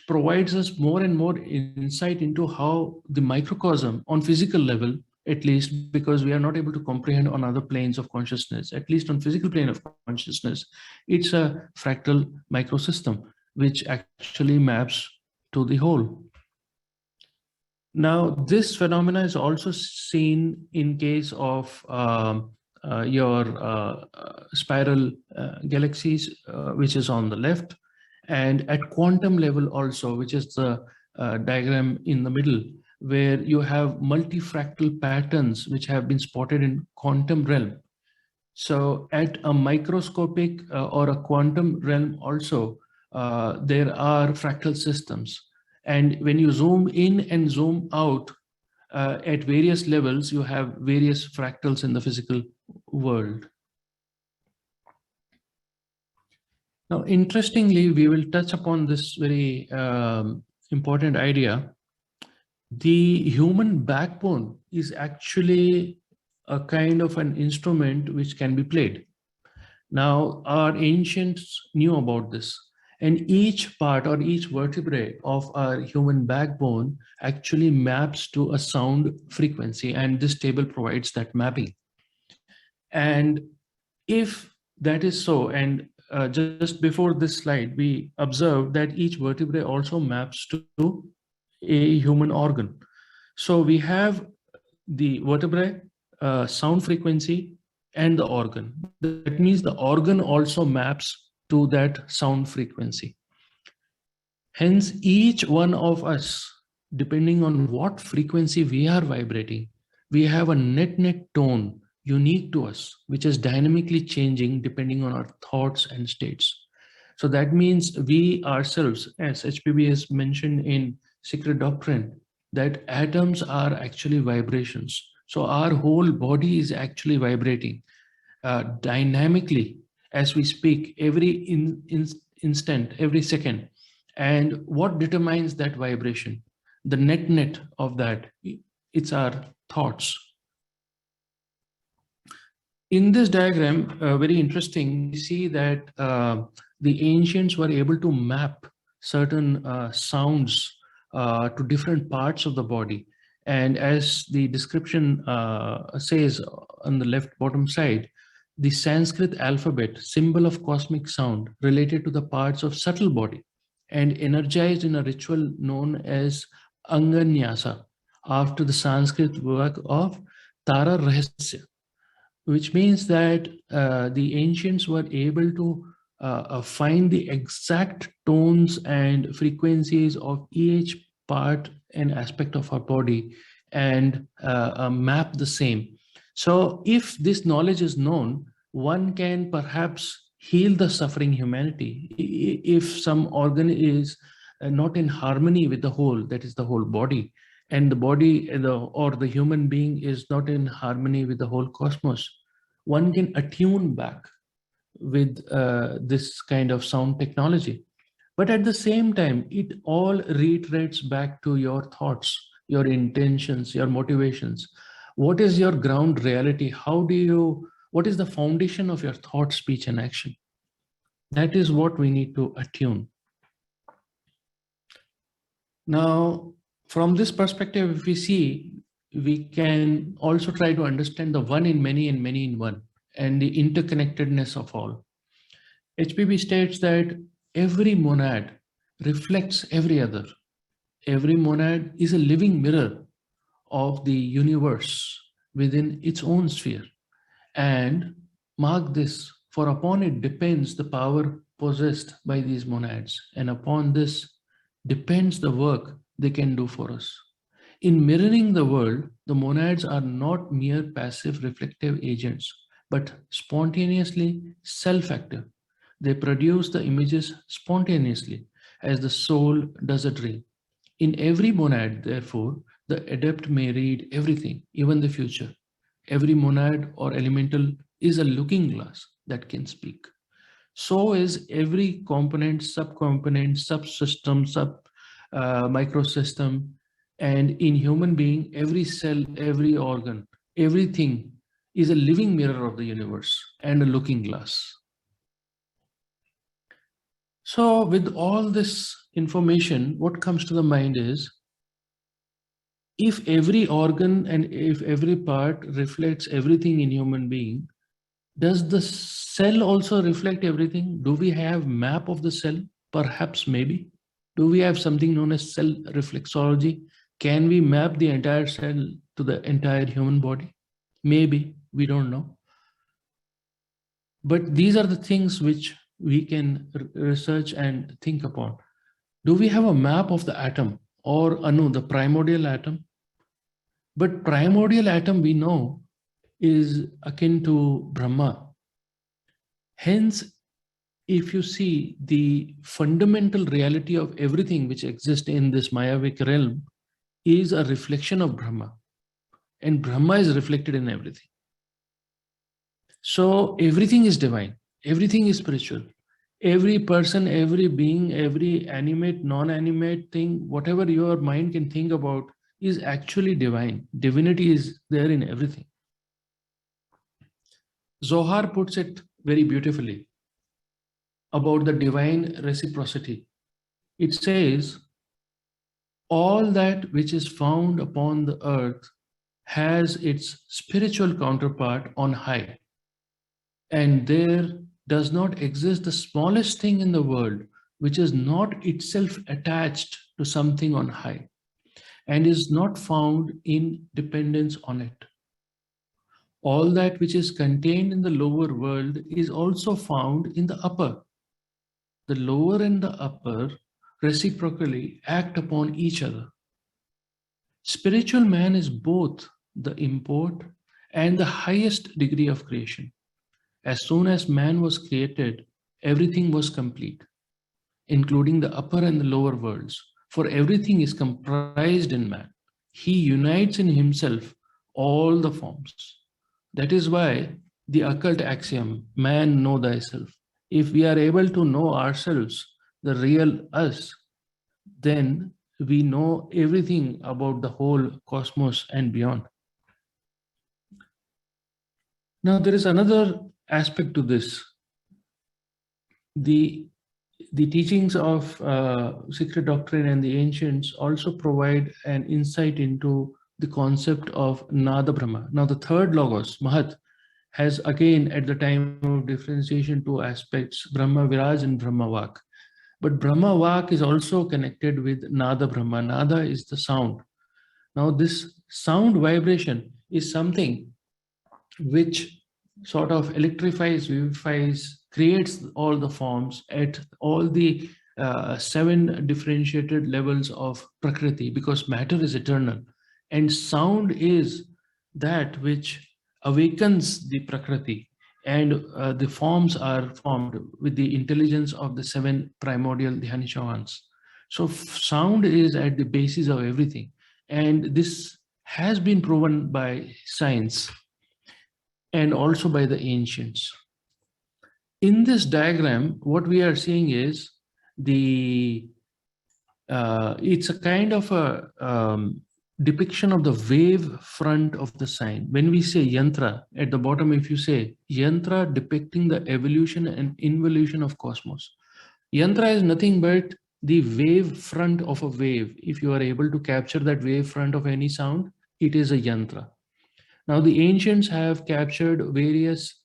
provides us more and more insight into how the microcosm on physical level, at least because we are not able to comprehend on other planes of consciousness, at least on physical plane of consciousness, it's a fractal microsystem which actually maps to the whole. Now, this phenomena is also seen in case of your spiral galaxies, which is on the left, and at quantum level also, which is the diagram in the middle, where you have multifractal patterns which have been spotted in quantum realm. So at a microscopic or a quantum realm also, there are fractal systems. And when you zoom in and zoom out at various levels, you have various fractals in the physical world. Now, interestingly, we will touch upon this very important idea. The human backbone is actually a kind of an instrument which can be played. Now, our ancients knew about this, and each part or each vertebrae of our human backbone actually maps to a sound frequency, and this table provides that mapping. And if that is so, and just before this slide, we observed that each vertebrae also maps to a human organ. So we have the vertebrae, sound frequency, and the organ. That means the organ also maps to that sound frequency. Hence, each one of us, depending on what frequency we are vibrating, we have a net tone unique to us, which is dynamically changing depending on our thoughts and states. So that means we ourselves, as HPB has mentioned in Secret Doctrine, that atoms are actually vibrations. So our whole body is actually vibrating dynamically as we speak, every instant, every second. And what determines that vibration? The net of that, it's our thoughts. In this diagram, very interesting, we see that the ancients were able to map certain sounds to different parts of the body. And as the description says on the left bottom side, the Sanskrit alphabet, symbol of cosmic sound, related to the parts of subtle body and energized in a ritual known as Anganyasa, after the Sanskrit work of Tara Rahasya, which means that the ancients were able to find the exact tones and frequencies of each part and aspect of our body and map the same. So if this knowledge is known, one can perhaps heal the suffering humanity. If some organ is not in harmony with the whole, that is the whole body, and the body or the human being is not in harmony with the whole cosmos, one can attune back with this kind of sound technology. But at the same time, it all reiterates back to your thoughts, your intentions, your motivations. What is your ground reality? What is the foundation of your thought, speech, and action? That is what we need to attune. Now, from this perspective, if we see, we can also try to understand the one in many and many in one, and the interconnectedness of all. HPB states that every monad reflects every other. Every monad is a living mirror of the universe within its own sphere. And mark this, for upon it depends the power possessed by these monads, and upon this depends the work they can do for us. In mirroring the world, the monads are not mere passive reflective agents, but spontaneously self-active. They produce the images spontaneously, as the soul does a dream. In every monad, therefore, the adept may read everything, even the future. Every monad or elemental is a looking glass that can speak. So is every component, subcomponent, subsystem, microsystem, and in human being, every cell, every organ, everything is a living mirror of the universe and a looking glass. So with all this information, what comes to the mind is, if every organ and if every part reflects everything in human being, does the cell also reflect everything? Do we have map of the cell? Perhaps, maybe. Do we have something known as cell reflexology? Can we map the entire cell to the entire human body? Maybe, we don't know. But these are the things which we can research and think upon. Do we have a map of the atom or Anu, the primordial atom? But primordial atom, we know, is akin to Brahma. Hence, if you see the fundamental reality of everything which exists in this Mayavic realm is a reflection of Brahma, and Brahma is reflected in everything. So everything is divine, everything is spiritual. Every person, every being, every animate, non-animate thing, whatever your mind can think about is actually divine. Divinity is there in everything. Zohar puts it very beautifully about the divine reciprocity. It says, all that which is found upon the earth has its spiritual counterpart on high. And there does not exist the smallest thing in the world which is not itself attached to something on high and is not found in dependence on it. All that which is contained in the lower world is also found in the upper. The lower and the upper reciprocally act upon each other. Spiritual man is both the import and the highest degree of creation. As soon as man was created, everything was complete, including the upper and the lower worlds, for everything is comprised in man. He unites in himself all the forms. That is why the occult axiom, man know thyself. If we are able to know ourselves, the real us, then we know everything about the whole cosmos and beyond. Now, there is another aspect to this. The teachings of secret doctrine and the ancients also provide an insight into the concept of Nada Brahma. Now, the third logos, Mahat, has again at the time of differentiation two aspects, Brahma Viraj and Brahma Vak. But Brahma Vak is also connected with Nada Brahma. Nada is the sound. Now, this sound vibration is something which sort of electrifies, vivifies, creates all the forms at all the 7 differentiated levels of Prakriti, because matter is eternal and sound is that which awakens the Prakriti, and the forms are formed with the intelligence of the 7 primordial Dhyanishavans. So sound is at the basis of everything, and this has been proven by science and also by the ancients. In this diagram, what we are seeing is it's a kind of a depiction of the wave front of the sign. When we say yantra, at the bottom, if you say yantra depicting the evolution and involution of cosmos, yantra is nothing but the wave front of a wave. If you are able to capture that wave front of any sound, it is a yantra. Now, the ancients have captured various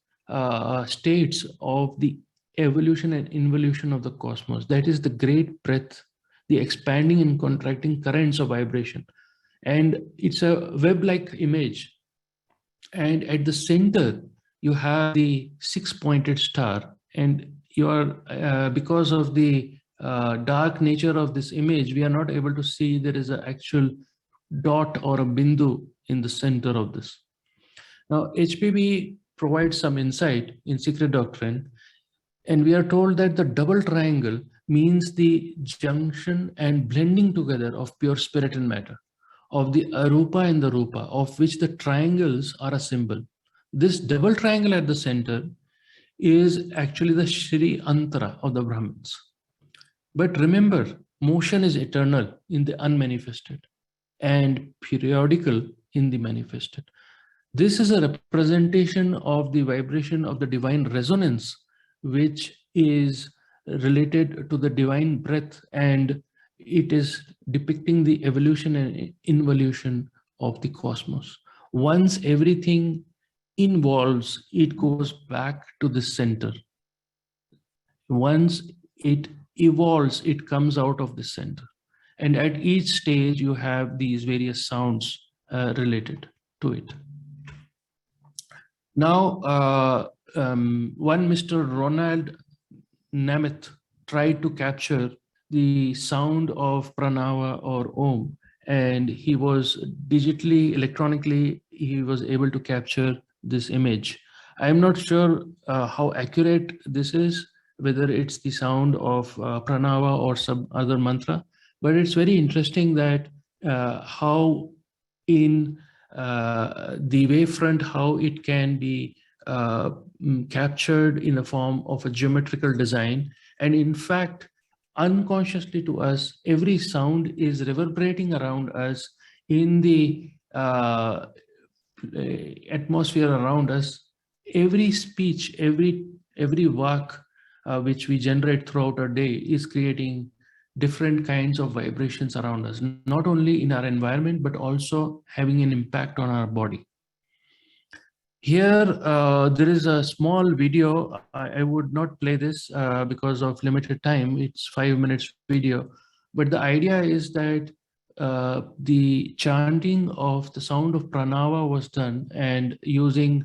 states of the evolution and involution of the cosmos. That is the great breadth, the expanding and contracting currents of vibration. And it's a web-like image. And at the center, you have the 6-pointed star. And you are, because of the dark nature of this image, we are not able to see there is an actual dot or a bindu in the center of this. Now, HPB provides some insight in secret doctrine, and we are told that the double triangle means the junction and blending together of pure spirit and matter, of the arupa and the rupa, of which the triangles are a symbol. This double triangle at the center is actually the Shri Antara of the Brahmins. But remember, motion is eternal in the unmanifested and periodical in the manifested. This is a representation of the vibration of the divine resonance, which is related to the divine breath, and it is depicting the evolution and involution of the cosmos. Once everything involves, it goes back to the center. Once it evolves, it comes out of the center. And at each stage, you have these various sounds related to it. Now, one Mr. Ronald Nemeth tried to capture the sound of pranava or om, and he was digitally, electronically, he was able to capture this image. I'm not sure how accurate this is, whether it's the sound of pranava or some other mantra, but it's very interesting that how in the wavefront, how it can be captured in the form of a geometrical design. And in fact, unconsciously to us, every sound is reverberating around us in the atmosphere around us. Every speech, every work which we generate throughout our day is creating different kinds of vibrations around us, not only in our environment, but also having an impact on our body. Here, there is a small video. I would not play this because of limited time. It's 5 minutes video. But the idea is that the chanting of the sound of pranava was done, and using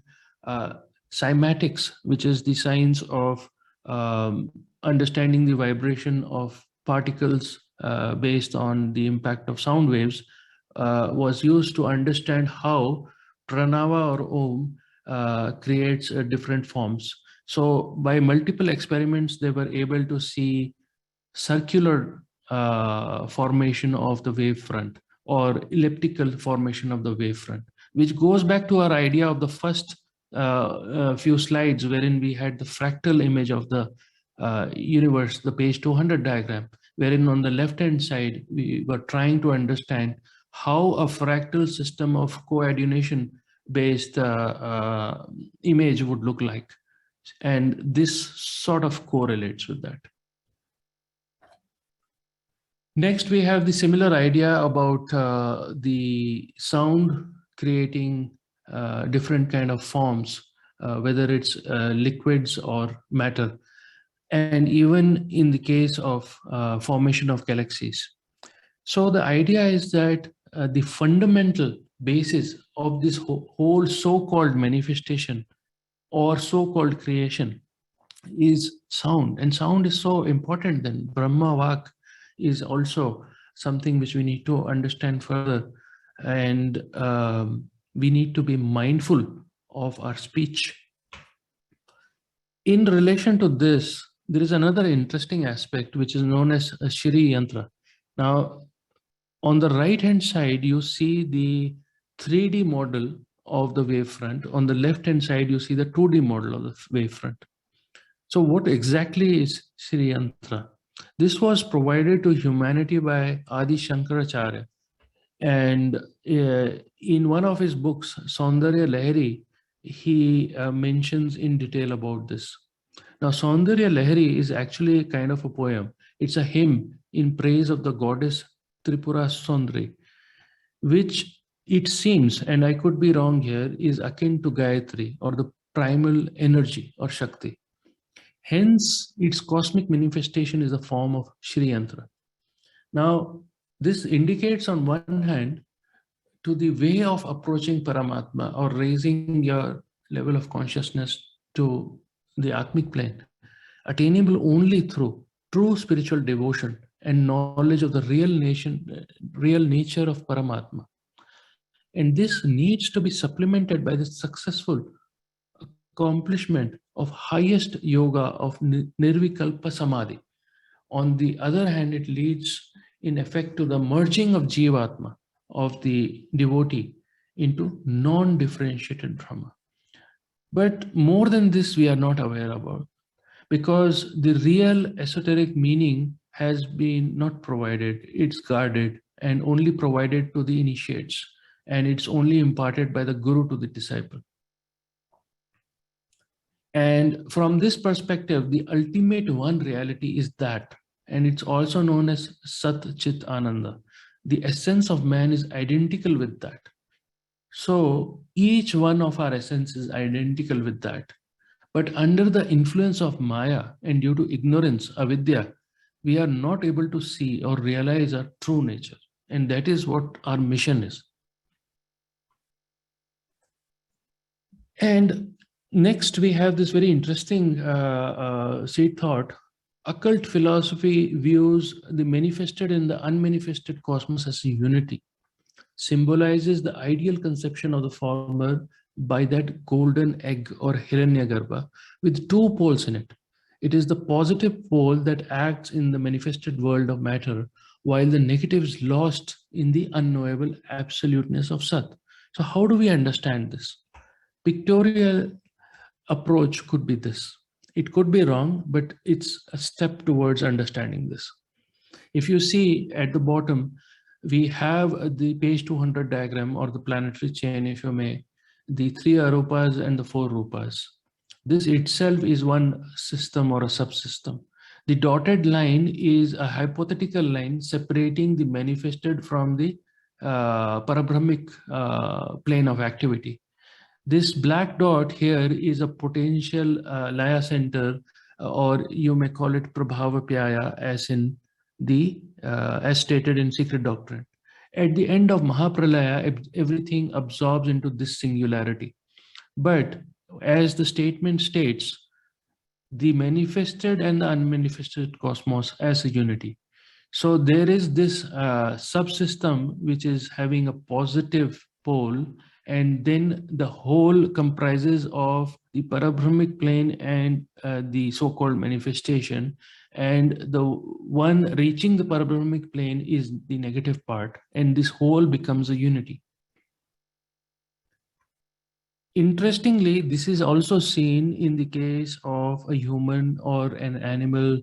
cymatics, which is the science of understanding the vibration of particles based on the impact of sound waves, was used to understand how pranava or om creates different forms. So by multiple experiments, they were able to see circular formation of the wavefront, or elliptical formation of the wavefront, which goes back to our idea of the first few slides, wherein we had the fractal image of the universe, the page 200 diagram, wherein on the left-hand side, we were trying to understand how a fractal system of coordination based image would look like. And this sort of correlates with that. Next, we have the similar idea about the sound creating different kind of forms, whether it's liquids or matter, and even in the case of formation of galaxies. So the idea is that the fundamental basis of this whole so-called manifestation or so-called creation is sound, and sound is so important. Then Brahma Vak is also something which we need to understand further, and we need to be mindful of our speech. In relation to this, there is another interesting aspect which is known as a Shri Yantra. Now, on the right-hand side, you see the 3D model of the wavefront. On the left-hand side, you see the 2D model of the wavefront. So what exactly is Shri Yantra? This was provided to humanity by Adi Shankaracharya. And in one of his books, Saundarya Lahari, he mentions in detail about this. Now, Saundarya Lahari is actually a kind of a poem. It's a hymn in praise of the goddess Tripura Sundari, which it seems, and I could be wrong here, is akin to Gayatri, or the primal energy or Shakti. Hence, its cosmic manifestation is a form of Shri Yantra. Now, this indicates on one hand to the way of approaching Paramatma, or raising your level of consciousness to the Atmic plane, attainable only through true spiritual devotion and knowledge of the real nature of Paramatma. And this needs to be supplemented by the successful accomplishment of highest yoga of Nirvikalpa Samadhi. On the other hand, it leads in effect to the merging of Jivatma, of the devotee, into non-differentiated Brahma. But more than this, we are not aware about, because the real esoteric meaning has been not provided. It's guarded and only provided to the initiates, and it's only imparted by the guru to the disciple. And from this perspective, the ultimate one reality is that, and it's also known as Sat Chit Ananda. The essence of man is identical with that. So each one of our essence is identical with that. But under the influence of Maya and due to ignorance, avidya, we are not able to see or realize our true nature. And that is what our mission is. And next, we have this very interesting seed thought. Occult philosophy views the manifested and the unmanifested cosmos as a unity, symbolizes the ideal conception of the former by that golden egg or Hiranyagarbha with two poles in it. It is the positive pole that acts in the manifested world of matter, while the negative is lost in the unknowable absoluteness of Sat. So how do we understand this? Pictorial approach could be this. It could be wrong, but it's a step towards understanding this. If you see at the bottom, we have the page 200 diagram, or the planetary chain, if you may, the 3 arupas and the 4 rupas. This itself is one system or a subsystem. The dotted line is a hypothetical line separating the manifested from the parabrahmic plane of activity. This black dot here is a potential laya center, or you may call it prabhavapyaya, as in the as stated in secret doctrine. At the end of Mahapralaya, everything absorbs into this singularity. But as the statement states, the manifested and the unmanifested cosmos as a unity. So there is this subsystem which is having a positive pole, and then the whole comprises of the parabrahmic plane and the so-called manifestation, and the one reaching the parabrahmic plane is the negative part, and this whole becomes a unity. Interestingly, this is also seen in the case of a human or an animal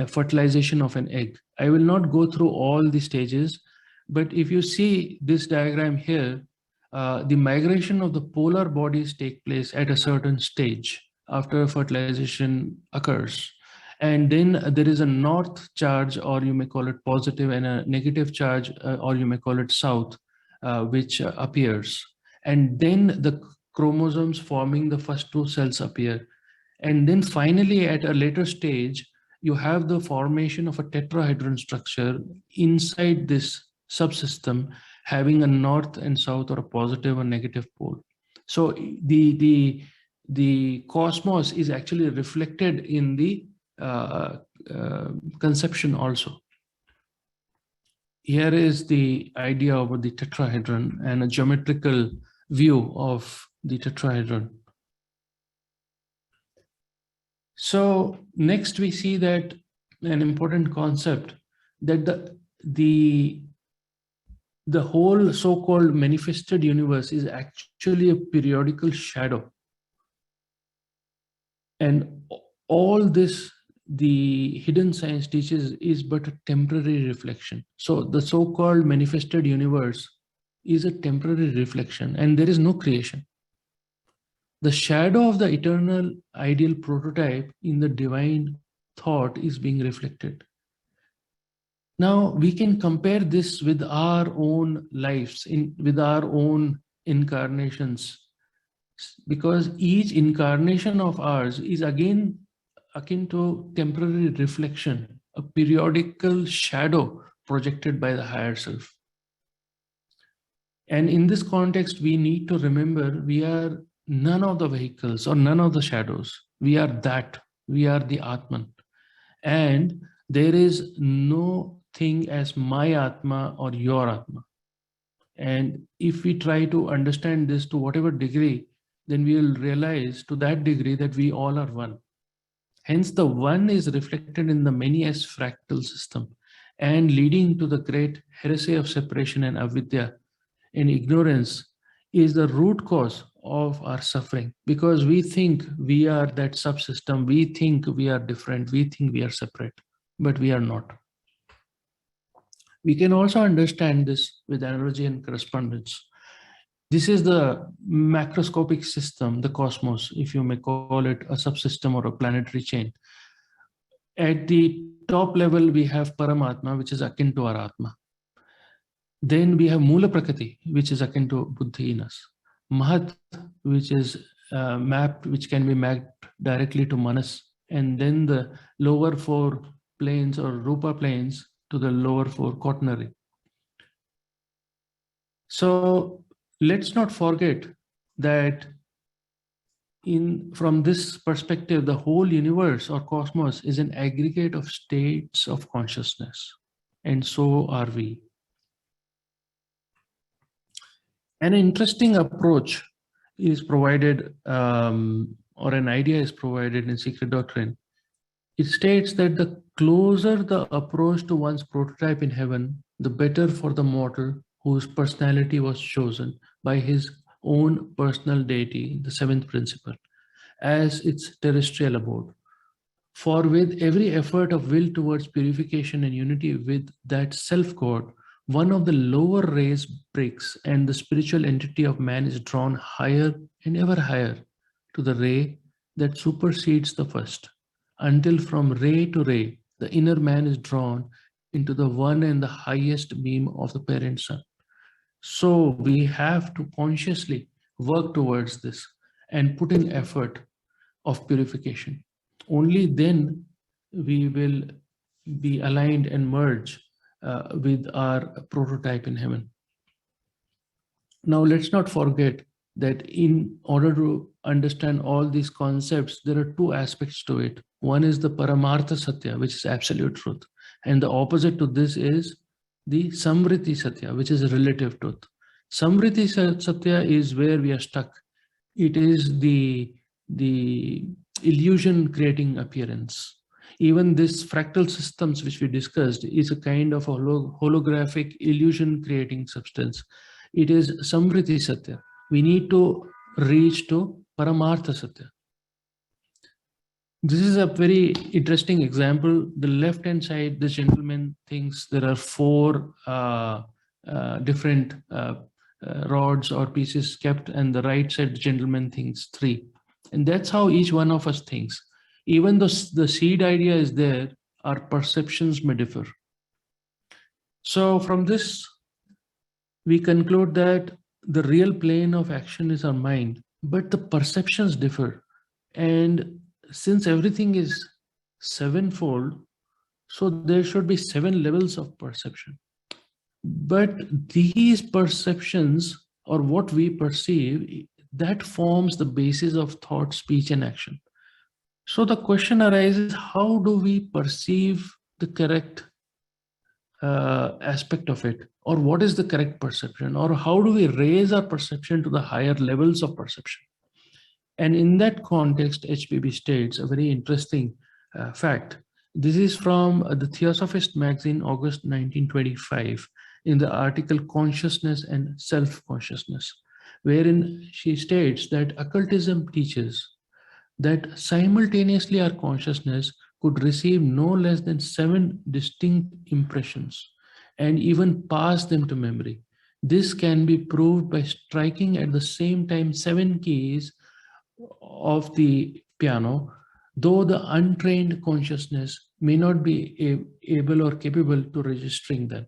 fertilization of an egg. I will not go through all the stages, but if you see this diagram here, the migration of the polar bodies take place at a certain stage after fertilization occurs. And then there is a north charge, or you may call it positive, and a negative charge, or you may call it south, which appears. And then the chromosomes forming the first two cells appear. And then finally, at a later stage, you have the formation of a tetrahedron structure inside this subsystem, having a north and south, or a positive or negative pole. So the cosmos is actually reflected in the conception also. Here is the idea of the tetrahedron and a geometrical view of the tetrahedron. So next we see that an important concept, that the whole so-called manifested universe is actually a periodical shadow. And all this, the hidden science teaches, is but a temporary reflection. So the so-called manifested universe is a temporary reflection, and there is no creation. The shadow of the eternal ideal prototype in the divine thought is being reflected. Now we can compare this with our own lives, with our own incarnations, because each incarnation of ours is again akin to temporary reflection, a periodical shadow projected by the higher self. And in this context, we need to remember we are none of the vehicles or none of the shadows. We are that. We are the Atman. And there is no thing as my Atma or your Atma. And if we try to understand this to whatever degree, then we will realize to that degree that we all are one. Hence, the one is reflected in the many as fractal system, and leading to the great heresy of separation and avidya and ignorance is the root cause of our suffering, because we think we are that subsystem, we think we are different, we think we are separate, but we are not. We can also understand this with analogy and correspondence. This is the macroscopic system, the cosmos, if you may call it a subsystem or a planetary chain. At the top level, we have Paramatma, which is akin to our Atma. Then we have Mula Prakriti, which is akin to Buddhi in us. Mahat, which is which can be mapped directly to Manas. And then the lower four planes or Rupa planes to the lower four quaternary. So let's not forget that from this perspective, the whole universe or cosmos is an aggregate of states of consciousness, and so are we. An interesting approach is provided, or an idea is provided in Secret Doctrine. It states that the closer the approach to one's prototype in heaven, the better for the mortal whose personality was chosen by his own personal deity, the seventh principle, as its terrestrial abode. For with every effort of will towards purification and unity with that self-God, one of the lower rays breaks, and the spiritual entity of man is drawn higher and ever higher to the ray that supersedes the first, until from ray to ray, the inner man is drawn into the one and the highest beam of the parent sun. So we have to consciously work towards this and put in effort of purification. Only then we will be aligned and merge with our prototype in heaven. Now, let's not forget that in order to understand all these concepts, there are two aspects to it. One is the Paramartha Satya, which is absolute truth. And the opposite to this is the Samvriti Satya, which is relative truth. Samvriti Satya is where we are stuck. It is the illusion creating appearance. Even this fractal systems, which we discussed, is a kind of a holographic illusion creating substance. It is Samvriti Satya. We need to reach to Paramartha Satya. This is a very interesting example. The left-hand side, this gentleman thinks there are four different rods or pieces kept, and the right side, the gentleman thinks three. And that's how each one of us thinks. Even though the seed idea is there, our perceptions may differ. So from this, we conclude that the real plane of action is our mind, but the perceptions differ. And since everything is sevenfold, so there should be 7 levels of perception. But these perceptions, or what we perceive, that forms the basis of thought, speech, and action. So the question arises, how do we perceive the correct aspect of it? Or what is the correct perception? Or how do we raise our perception to the higher levels of perception? And in that context, HPB states a very interesting fact. This is from the Theosophist magazine, August 1925, in the article Consciousness and Self-Consciousness, wherein she states that occultism teaches that simultaneously our consciousness could receive no less than 7 distinct impressions and even pass them to memory. This can be proved by striking at the same time 7 keys of the piano, though the untrained consciousness may not be able or capable to registering them.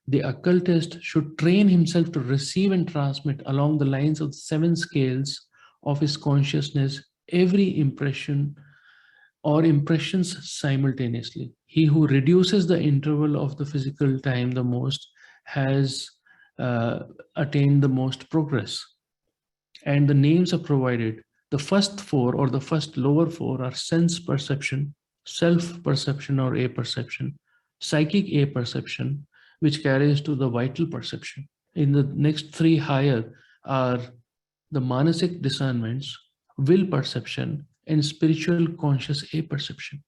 The occultist should train himself to receive and transmit along the lines of the 7 scales of his consciousness every impression or impressions simultaneously. He who reduces the interval of the physical time the most has attained the most progress. And the names are provided. The first 4 or the first lower 4 are sense perception, self-perception or a-perception, psychic a-perception, which carries to the vital perception. In the next 3 higher are the manasic discernments, will perception, and spiritual conscious a-perception.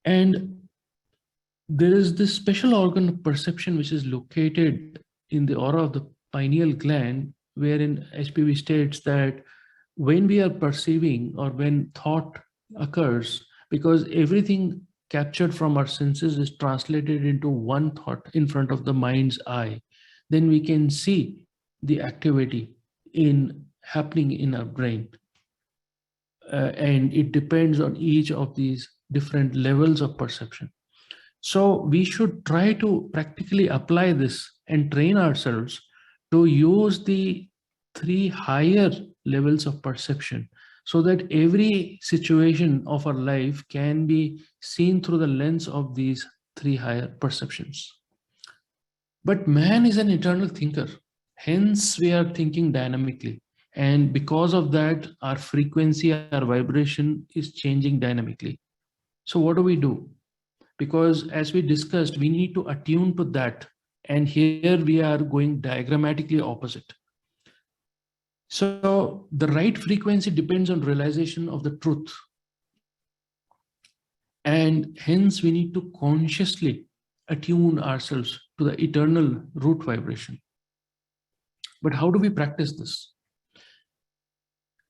And there is this special organ of perception which is located in the aura of the pineal gland, wherein HPV states that when we are perceiving or when thought occurs, because everything captured from our senses is translated into one thought in front of the mind's eye, then we can see the activity happening in our brain. And it depends on each of these different levels of perception. So we should try to practically apply this and train ourselves to use the 3 higher levels of perception so that every situation of our life can be seen through the lens of these 3 higher perceptions. But man is an eternal thinker. Hence, we are thinking dynamically. And because of that, our frequency, our vibration is changing dynamically. So what do we do? Because as we discussed, we need to attune to that. And here we are going diagrammatically opposite. So the right frequency depends on realization of the truth. And hence we need to consciously attune ourselves to the eternal root vibration. But how do we practice this?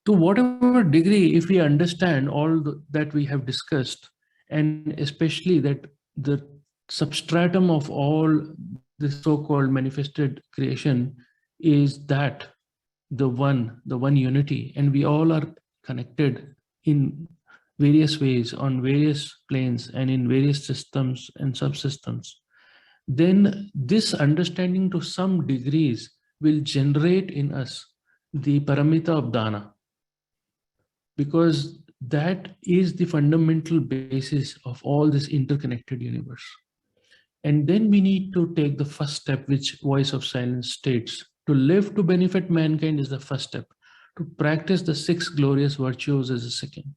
To whatever degree, if we understand all that we have discussed, and especially that the substratum of all this so-called manifested creation is that the one unity, and we all are connected in various ways on various planes and in various systems and subsystems, then this understanding to some degrees will generate in us the paramita of dana, because that is the fundamental basis of all this interconnected universe. And then we need to take the first step, which Voice of Silence states. To live to benefit mankind is the first step. To practice the 6 glorious virtues is the second.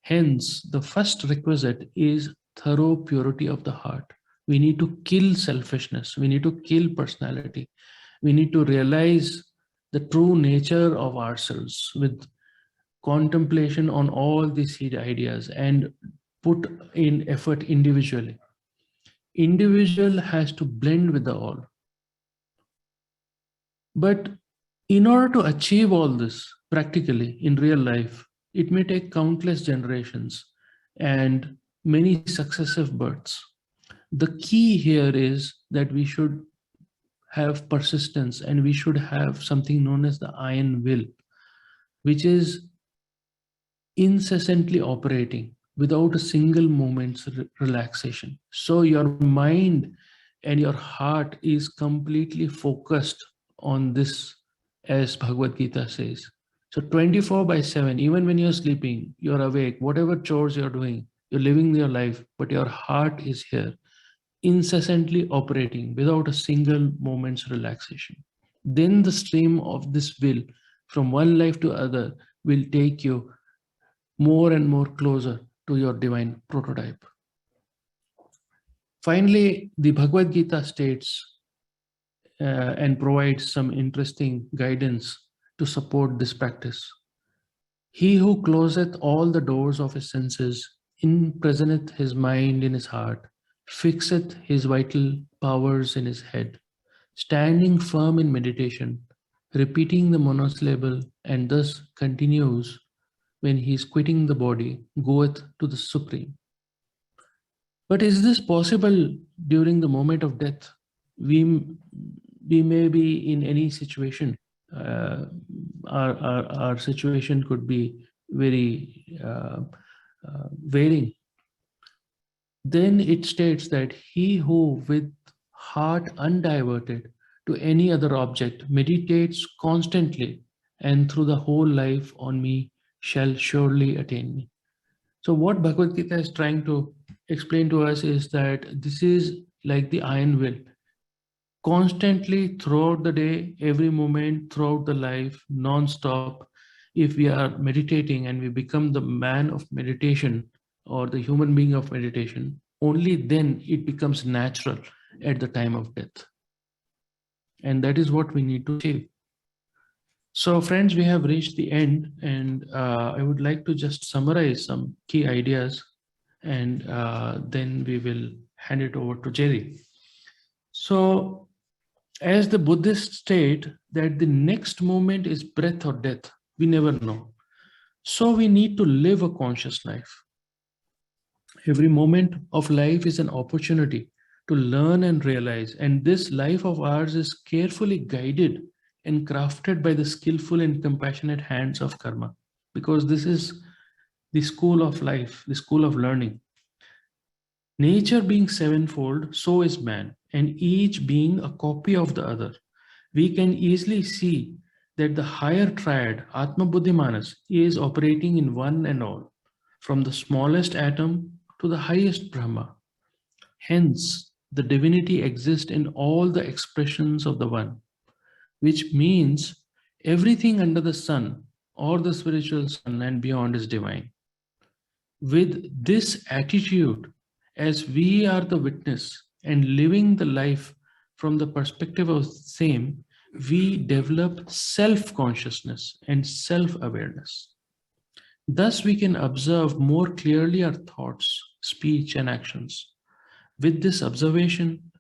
Hence, the first requisite is thorough purity of the heart. We need to kill selfishness. We need to kill personality. We need to realize the true nature of ourselves with contemplation on all these seed ideas and put in effort individually. Individual has to blend with the all. But in order to achieve all this practically in real life, it may take countless generations and many successive births. The key here is that we should have persistence, and we should have something known as the iron will, which is incessantly operating without a single moment's relaxation. So your mind and your heart is completely focused on this, as Bhagavad Gita says. So 24/7, even when you're sleeping, you're awake, whatever chores you're doing, you're living your life, but your heart is here, incessantly operating without a single moment's relaxation. Then the stream of this will from one life to other will take you more and more closer to your divine prototype. Finally, the Bhagavad Gita states and provides some interesting guidance to support this practice. He who closeth all the doors of his senses, imprisoneth his mind in his heart, fixeth his vital powers in his head, standing firm in meditation, repeating the monosyllable, and thus continues when he is quitting the body, goeth to the Supreme. But is this possible during the moment of death? We may be in any situation. Our situation could be very varying. Then it states that he who with heart undiverted to any other object meditates constantly and through the whole life on me shall surely attain me. So what Bhagavad Gita is trying to explain to us is that this is like the iron will. Constantly throughout the day, every moment, throughout the life, non-stop, if we are meditating and we become the man of meditation or the human being of meditation, only then it becomes natural at the time of death. And that is what we need to achieve. So friends, we have reached the end, and I would like to just summarize some key ideas, and then we will hand it over to Jerry. So as the Buddhists state that the next moment is breath or death, we never know. So we need to live a conscious life. Every moment of life is an opportunity to learn and realize, and this life of ours is carefully guided and crafted by the skillful and compassionate hands of karma, because this is the school of life, the school of learning. Nature being sevenfold, so is man, and each being a copy of the other. We can easily see that the higher triad, Atma Buddhi Manas, is operating in one and all, from the smallest atom to the highest Brahma. Hence, the divinity exists in all the expressions of the one, which means everything under the sun or the spiritual sun and beyond is divine. With this attitude, as we are the witness and living the life from the perspective of the same, we develop self-consciousness and self-awareness. Thus, we can observe more clearly our thoughts, speech, and actions. With this observation,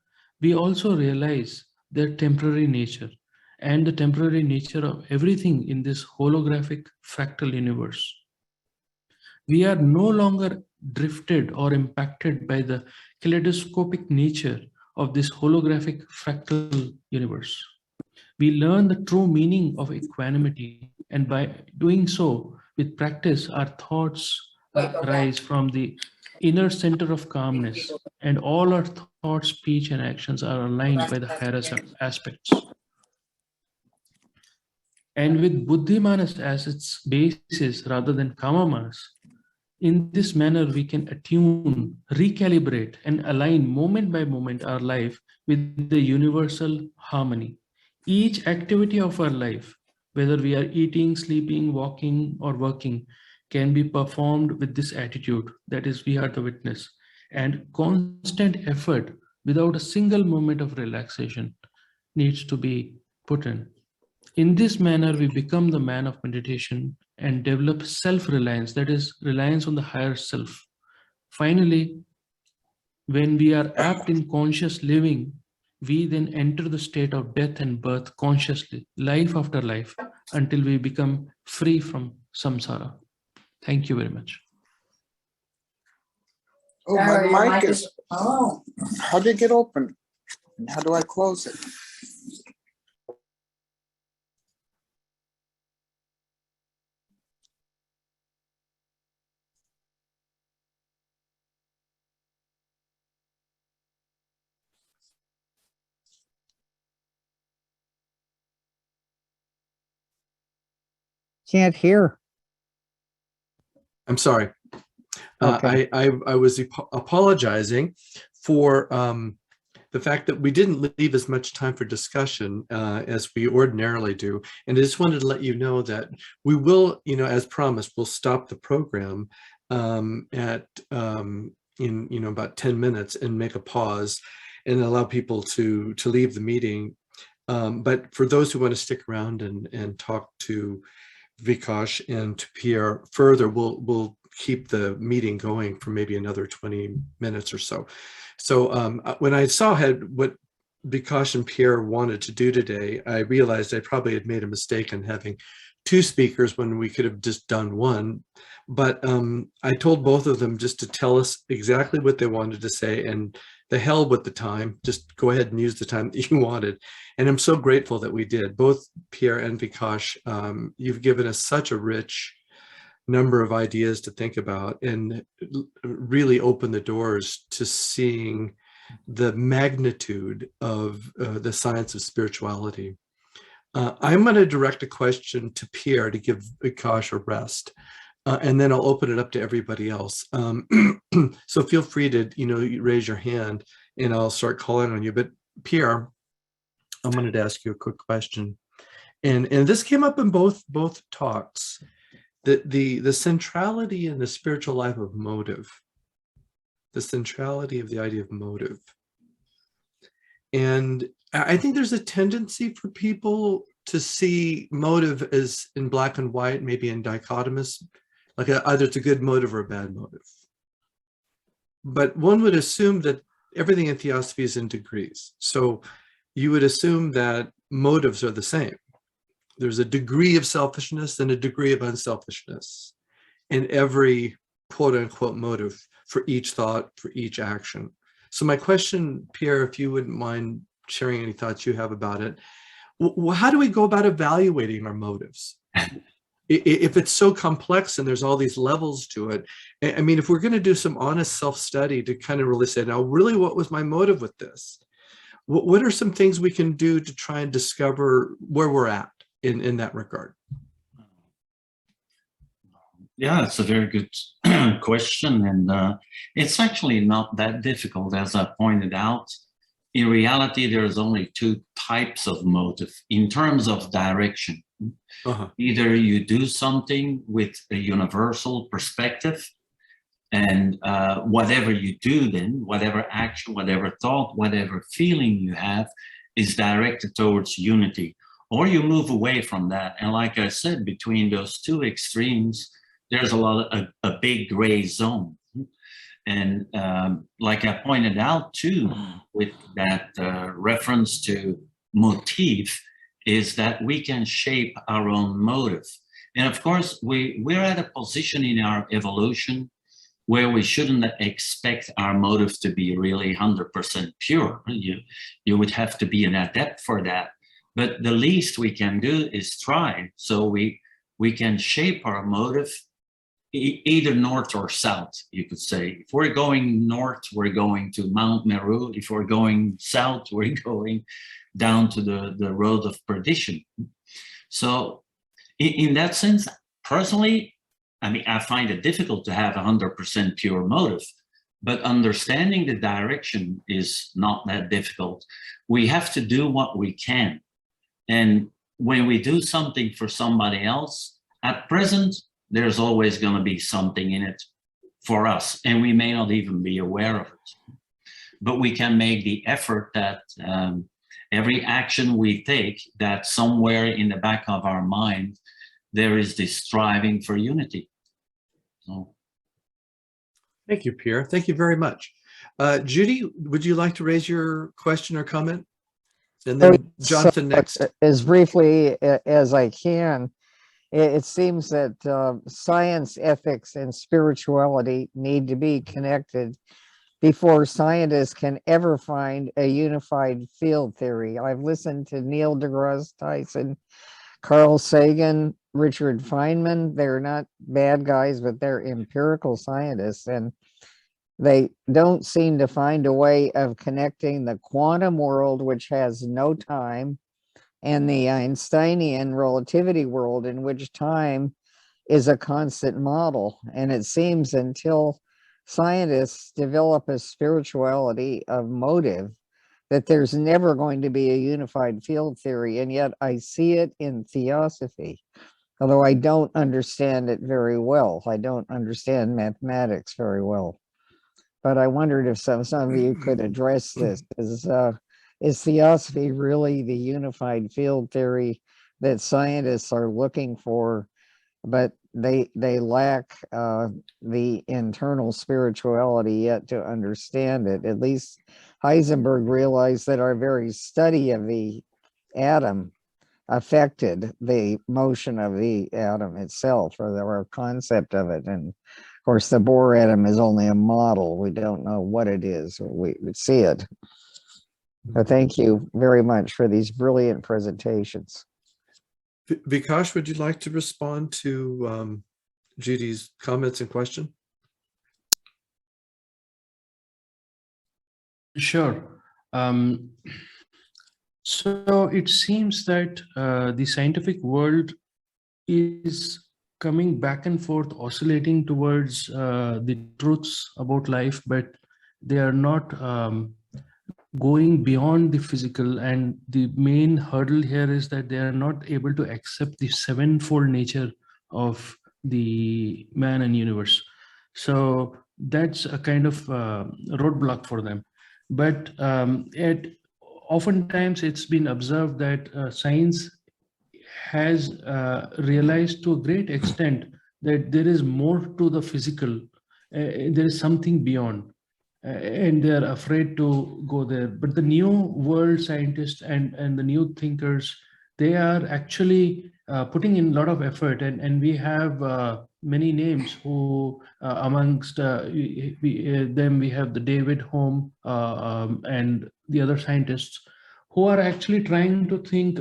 we also realize their temporary nature and the temporary nature of everything in this holographic fractal universe. We are no longer drifted or impacted by the kaleidoscopic nature of this holographic fractal universe. We learn the true meaning of equanimity, and by doing so with practice, our thoughts arise from the inner center of calmness, and all our thoughts, speech, and actions are aligned by the higher aspects. And with Buddhi Manas as its basis rather than Kama Manas, in this manner we can attune, recalibrate, and align moment by moment our life with the universal harmony. Each activity of our life, whether we are eating, sleeping, walking, or working, can be performed with this attitude, that is, we are the witness, and constant effort without a single moment of relaxation needs to be put in. In this manner, we become the man of meditation and develop self-reliance, that is, reliance on the higher self. Finally, when we are apt in conscious living, we then enter the state of death and birth consciously, life after life, until we become free from samsara. Thank you very much. Oh, my mic is, oh, how do you get open? And how do I close it? Can't hear. I'm sorry. Okay. I was apologizing for the fact that we didn't leave as much time for discussion as we ordinarily do. And I just wanted to let you know that we will, as promised, we'll stop the program at in about 10 minutes and make a pause and allow people to leave the meeting. But for those who want to stick around and talk to Vikash and to Pierre further, we'll keep the meeting going for maybe another 20 minutes or so. So when I saw what Vikash and Pierre wanted to do today, I realized I probably had made a mistake in having two speakers when we could have just done one. But I told both of them just to tell us exactly what they wanted to say, and the hell with the time, just go ahead and use the time that you wanted. And I'm so grateful that we did. Both Pierre and Vikash, you've given us such a rich number of ideas to think about and really open the doors to seeing the magnitude of the science of spirituality. I'm going to direct a question to Pierre to give Vikash a rest, and then I'll open it up to everybody else. So feel free to, raise your hand and I'll start calling on you. But Pierre, I wanted to ask you a quick question. And this came up in both talks. The centrality in the spiritual life of motive, the centrality of the idea of motive. And I think there's a tendency for people to see motive as in black and white, maybe in dichotomous, like either it's a good motive or a bad motive. But one would assume that everything in Theosophy is in degrees. So you would assume that motives are the same. There's a degree of selfishness and a degree of unselfishness in every quote unquote motive for each thought, for each action. So my question, Pierre, if you wouldn't mind sharing any thoughts you have about it, how do we go about evaluating our motives? If it's so complex and there's all these levels to it, I mean, if we're going to do some honest self-study to kind of really say, now, really, what was my motive with this? What are some things we can do to try and discover where we're at in that regard? Yeah, it's a very good question. And it's actually not that difficult, as I pointed out. In reality, there's only two types of motive in terms of direction. Either you do something with a universal perspective, and whatever you do then, whatever action, whatever thought, whatever feeling you have is directed towards unity, or you move away from that. And like I said, between those two extremes, there's a big gray zone. And like I pointed out too, with that reference to motif, is that we can shape our own motive. And of course, we're at a position in our evolution where we shouldn't expect our motive to be really 100% pure. You would have to be an adept for that. But the least we can do is try. So we can shape our motive either north or south, you could say. If we're going north, we're going to Mount Meru. If we're going south, we're going down to the road of perdition. So in that sense, personally, I mean, I find it difficult to have 100% pure motive, but understanding the direction is not that difficult. We have to do what we can. And when we do something for somebody else, at present, there's always going to be something in it for us, and we may not even be aware of it. But we can make the effort that every action we take, that somewhere in the back of our mind, there is this striving for unity. So. Thank you, Pierre. Thank you very much. Judy, would you like to raise your question or comment? And then Jonathan next. As briefly as I can, it seems that science, ethics, and spirituality need to be connected before scientists can ever find a unified field theory. I've listened to Neil deGrasse Tyson, Carl Sagan, Richard Feynman. They're not bad guys, but they're empirical scientists, and they don't seem to find a way of connecting the quantum world, which has no time, and the Einsteinian relativity world, in which time is a constant model. And it seems until scientists develop a spirituality of motive, that there's never going to be a unified field theory. And yet I see it in Theosophy, although I don't understand it very well. I don't understand mathematics very well. But I wondered if some of you could address this. Is Theosophy really the unified field theory that scientists are looking for, but they lack the internal spirituality yet to understand it? At least Heisenberg realized that our very study of the atom affected the motion of the atom itself, or our concept of it. And of course, the Bohr atom is only a model. We don't know what it is. We see it. But thank you very much for these brilliant presentations. Vikash, would you like to respond to Judy's comments and question? Sure. So it seems that the scientific world is coming back and forth, oscillating towards the truths about life, but they are not going beyond the physical. And the main hurdle here is that they are not able to accept the sevenfold nature of the man and universe. So that's a kind of roadblock for them. But oftentimes it's been observed that science has realized to a great extent that there is more to the physical. There is something beyond, and they are afraid to go there. But the new world scientists and the new thinkers, they are actually putting in a lot of effort, and we have many names who amongst them we have the David Hume and the other scientists who are actually trying to think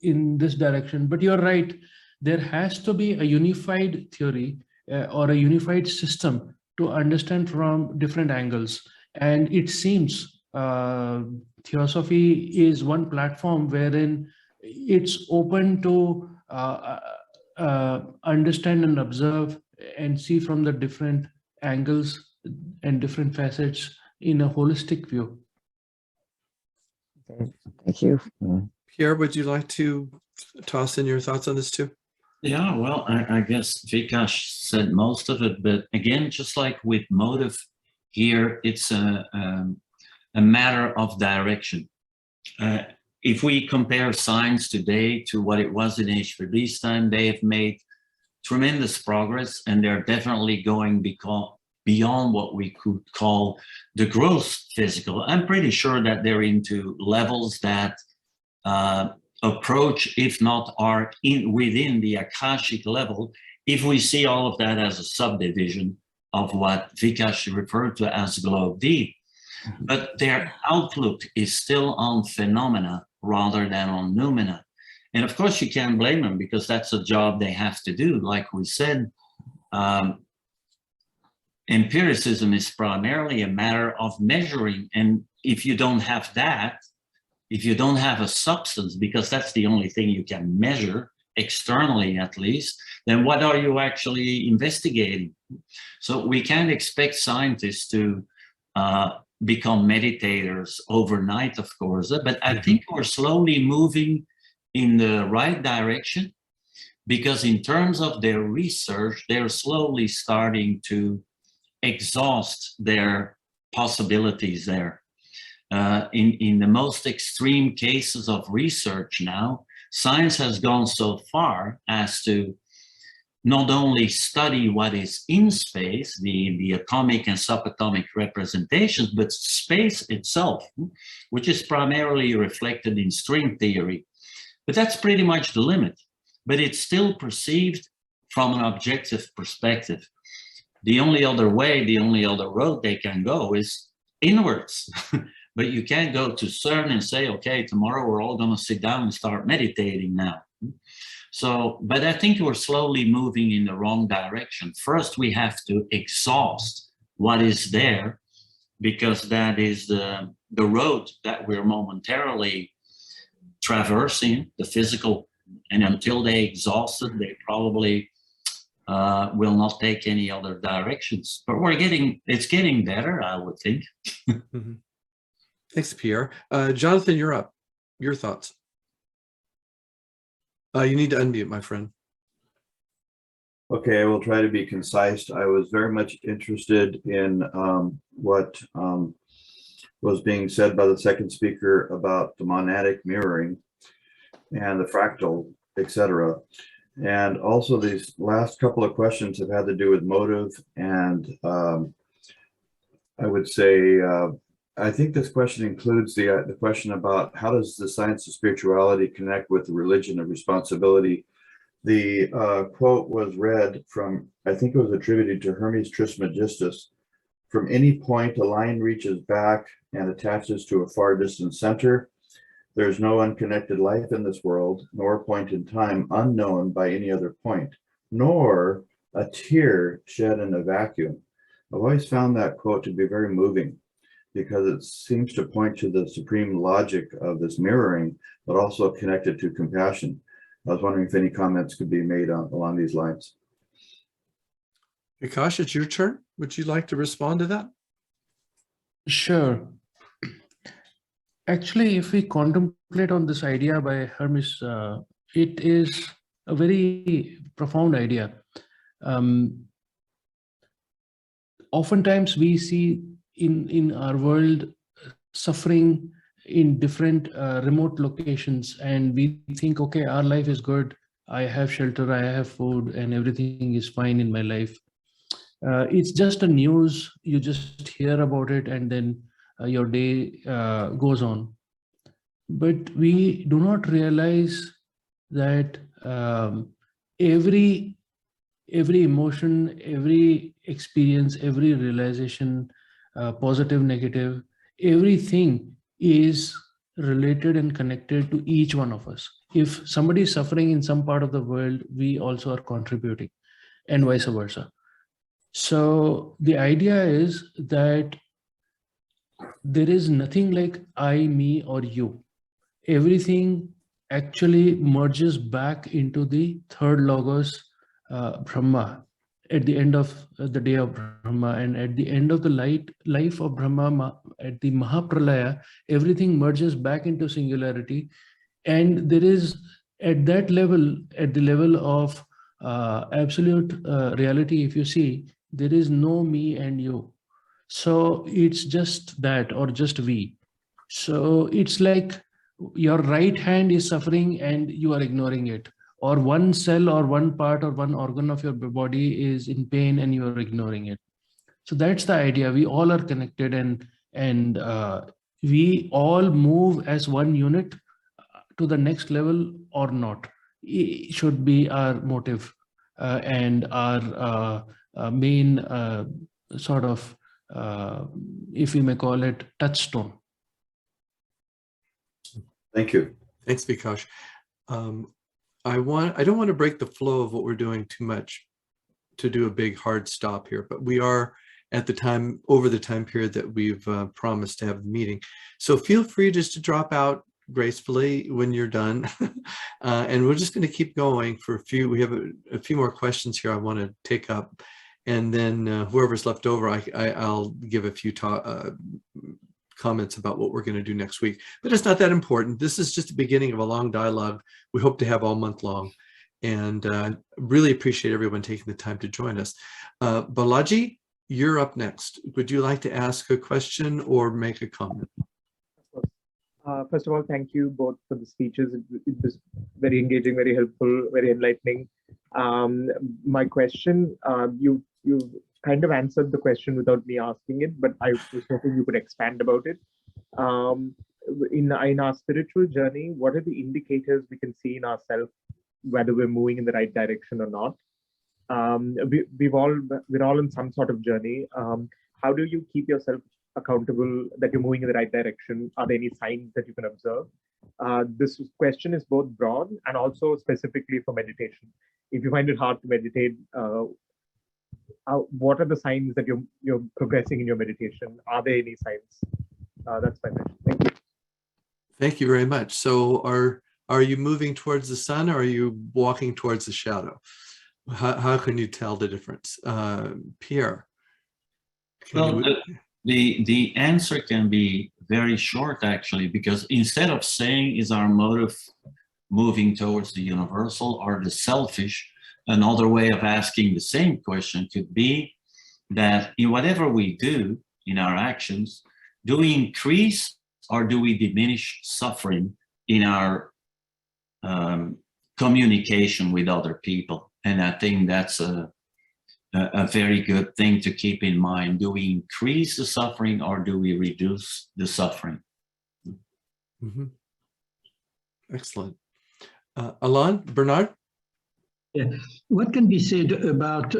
in this direction. But you're right, there has to be a unified theory or a unified system to understand from different angles. And it seems Theosophy is one platform wherein it's open to understand and observe and see from the different angles and different facets in a holistic view. Thank you. Pierre, would you like to toss in your thoughts on this too? Yeah, well, I guess Vikash said most of it, but again, just like with motive here, it's a matter of direction. If we compare science today to what it was in HVB's time, they have made tremendous progress, and they're definitely going beyond what we could call the gross physical. I'm pretty sure that they're into levels that approach, if not are within the Akashic level, if we see all of that as a subdivision of what Vikash referred to as globe deep. But their outlook is still on phenomena rather than on noumena. And of course, you can't blame them, because that's a job they have to do. Like we said, empiricism is primarily a matter of measuring. And if you don't have that, if you don't have a substance, because that's the only thing you can measure externally at least, then what are you actually investigating? So we can't expect scientists to become meditators overnight, of course, but I think we're slowly moving in the right direction, because in terms of their research, they're slowly starting to exhaust their possibilities there. In the most extreme cases of research now, science has gone so far as to not only study what is in space, the atomic and subatomic representations, but space itself, which is primarily reflected in string theory. But that's pretty much the limit. But it's still perceived from an objective perspective. The only other way, the only other road they can go is inwards. But you can't go to CERN and say, okay, tomorrow we're all going to sit down and start meditating now. So, but I think we're slowly moving in the wrong direction. First, we have to exhaust what is there, because that is the road that we're momentarily traversing, the physical. And until they exhaust it, they probably will not take any other directions. But it's getting better, I would think. Thanks, Pierre. Jonathan, you're up. Your thoughts. You need to unmute, my friend. Okay, I will try to be concise. I was very much interested in what was being said by the second speaker about the monadic mirroring and the fractal, etc. And also these last couple of questions have had to do with motive. And I would say, I think this question includes the question about how does the science of spirituality connect with the religion of responsibility. The quote was read from, I think it was attributed to Hermes Trismegistus. From any point, a line reaches back and attaches to a far distant center. There is no unconnected life in this world, nor a point in time unknown by any other point, nor a tear shed in a vacuum. I've always found that quote to be very moving, because it seems to point to the supreme logic of this mirroring, but also connected to compassion. I was wondering if any comments could be made along these lines. Akash, it's your turn. Would you like to respond to that? Sure. Actually, if we contemplate on this idea by Hermes, it is a very profound idea. Oftentimes we see in our world suffering in different remote locations, and we think, okay, our life is good. I have shelter, I have food, and everything is fine in my life. It's just a news. You just hear about it, and then your day goes on. But we do not realize that every emotion, every experience, every realization, positive, negative, everything is related and connected to each one of us. If somebody is suffering in some part of the world, we also are contributing, and vice versa. So the idea is that there is nothing like I, me, or you. Everything actually merges back into the third logos, Brahma, at the end of the day of Brahma, and at the end of the life of Brahma, at the Mahapralaya, everything merges back into singularity. And there is, at that level, at the level of absolute reality, if you see, there is no me and you. So it's just that, or just we. So it's like your right hand is suffering and you are ignoring it, or one cell or one part or one organ of your body is in pain and you are ignoring it. So that's the idea. We all are connected, and we all move as one unit to the next level or not. It should be our motive and our main sort of, if we may call it, touchstone. Thank you. Thanks, Vikash. I don't want to break the flow of what we're doing too much. to do a big hard stop here, but we are at the time, over the time period that we've promised to have the meeting. So feel free just to drop out gracefully when you're done. And we're just going to keep going for a few. We have a few more questions here I want to take up. And then whoever's left over, I'll give a few comments about what we're going to do next week. But it's not that important. This is just the beginning of a long dialogue we hope to have all month long. And really appreciate everyone taking the time to join us. Balaji, you're up next. Would you like to ask a question or make a comment? First of all, thank you both for the speeches. It was very engaging, very helpful, very enlightening. My question, you kind of answered the question without me asking it, but I was hoping you could expand about it. In our spiritual journey, what are the indicators we can see in ourselves, whether we're moving in the right direction or not? We're all in some sort of journey. How do you keep yourself accountable that you're moving in the right direction? Are there any signs that you can observe? This question is both broad and also specifically for meditation. If you find it hard to meditate, what are the signs that you're progressing in your meditation? Are there any signs? That's my question. Thank you. Thank you very much. So are you moving towards the sun, or are you walking towards the shadow? How can you tell the difference? Pierre? Well, the answer can be very short, actually, because instead of saying is our motive moving towards the universal or the selfish, another way of asking the same question could be that in whatever we do in our actions, do we increase or do we diminish suffering in our communication with other people? And I think that's a very good thing to keep in mind. Do we increase the suffering or do we reduce the suffering? Mm-hmm. Excellent. Alain, Bernard? Yeah. What can be said about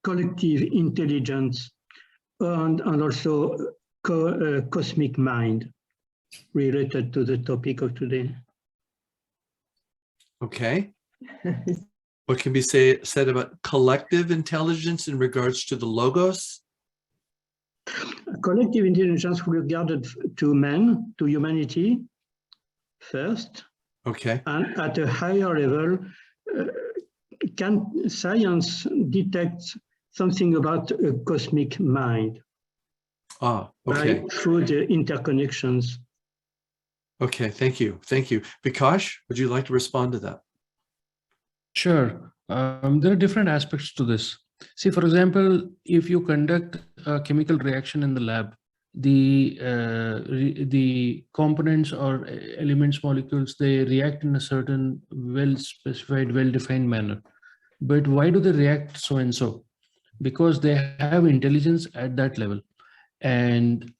collective intelligence and also cosmic mind related to the topic of today? Okay. What can be said about collective intelligence in regards to the logos? Collective intelligence regarded to man, to humanity first. Okay. And at a higher level, can science detect something about a cosmic mind? Okay. Through the interconnections. Okay, thank you. Thank you. Vikash, would you like to respond to that? Sure. There are different aspects to this. See, for example, if you conduct a chemical reaction in the lab, the components or elements, molecules, they react in a certain well-specified, well-defined manner. But why do they react so and so? Because they have intelligence at that level. And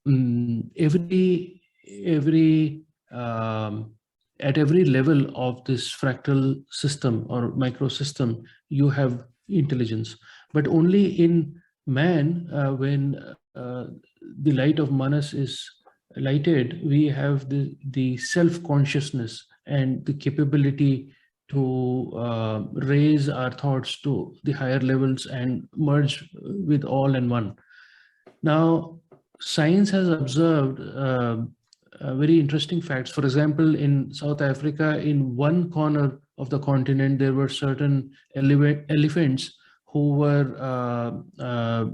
at every level of this fractal system or microsystem, you have intelligence. But only in man, when the light of Manas is lighted, we have the self-consciousness and the capability to raise our thoughts to the higher levels and merge with all and one. Now, science has observed very interesting facts. For example, in South Africa, in one corner of the continent, there were certain elephants who were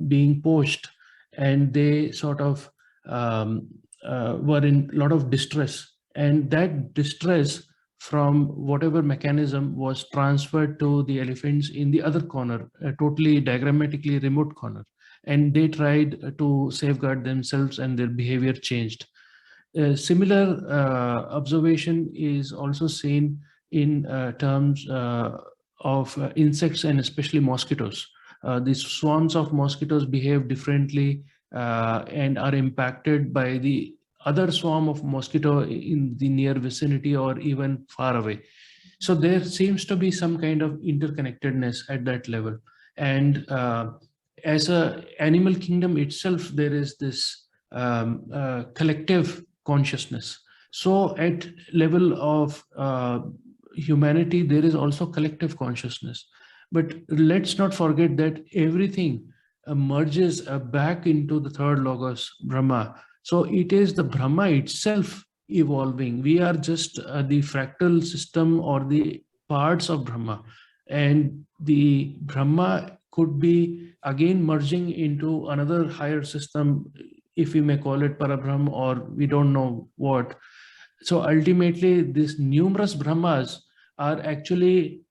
being poached, and they sort of were in a lot of distress. And that distress from whatever mechanism was transferred to the elephants in the other corner, a totally diagrammatically remote corner. And they tried to safeguard themselves and their behavior changed. Similar observation is also seen in terms of insects and especially mosquitoes. These swarms of mosquitoes behave differently and are impacted by the other swarm of mosquito in the near vicinity or even far away. So there seems to be some kind of interconnectedness at that level. And as an animal kingdom itself, there is this collective consciousness. So at level of humanity, there is also collective consciousness. But let's not forget that everything merges back into the third logos, Brahma. So it is the Brahma itself evolving. We are just the fractal system or the parts of Brahma. And the Brahma could be again merging into another higher system, if we may call it Parabrahm, or we don't know what. So ultimately, these numerous Brahmas are actually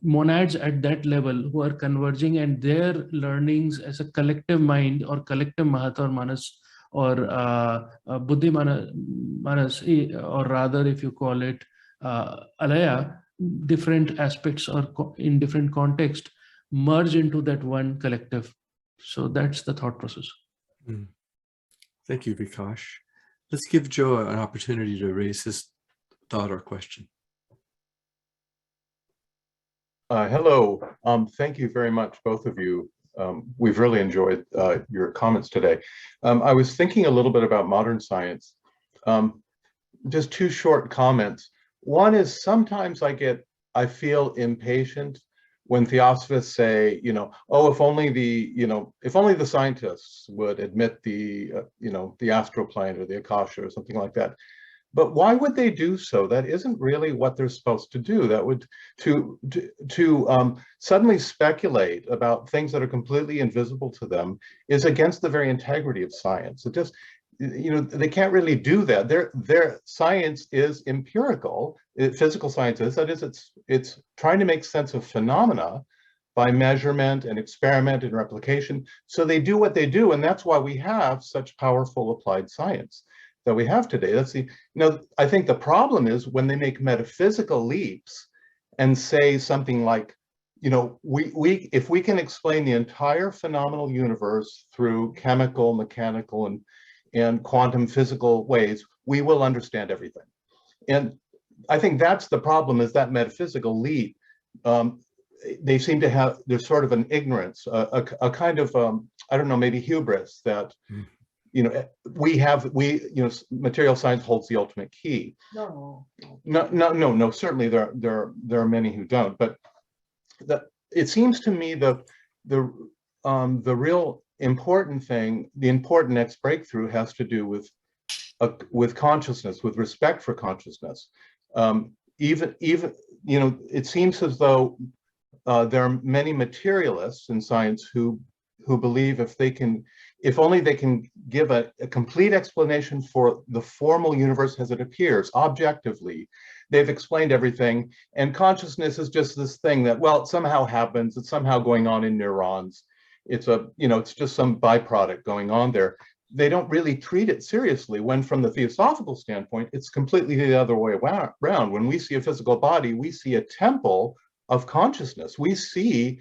monads at that level who are converging, and their learnings as a collective mind or collective Mahat or Manas or Buddhi Manas, or rather, if you call it Alaya, different aspects or in different context merge into that one collective. So that's the thought process. Thank you, Vikash. Let's give Joe an opportunity to raise his thought or question. Hello. Thank you very much, both of you. We've really enjoyed your comments today. I was thinking a little bit about modern science. Just two short comments. One is sometimes I feel impatient when theosophists say, oh, if only the scientists would admit the astral plane or the Akasha or something like that. But why would they do so? That isn't really what they're supposed to do. That would to suddenly speculate about things that are completely invisible to them is against the very integrity of science. It just, they can't really do that. Their science is empirical. Physical science is, that is, it's trying to make sense of phenomena by measurement and experiment and replication. So they do what they do, and that's why we have such powerful applied science that we have today. That's I think the problem is when they make metaphysical leaps and say something like, if we can explain the entire phenomenal universe through chemical, mechanical, and quantum physical ways, we will understand everything. And I think that's the problem, is that metaphysical leap. They seem to have, there's sort of an ignorance, a kind of, I don't know, maybe hubris that, material science holds the ultimate key. No, certainly there are many who don't, but it seems to me the real important thing, the important next breakthrough has to do with consciousness, with respect for consciousness. Even it seems as though there are many materialists in science who believe if only they can give a complete explanation for the formal universe as it appears objectively, they've explained everything, and consciousness is just this thing that, well, it somehow happens, it's somehow going on in neurons, it's just some byproduct going on there. They don't really treat it seriously, when from the theosophical standpoint, it's completely the other way around. When we see a physical body, we see a temple of consciousness. We see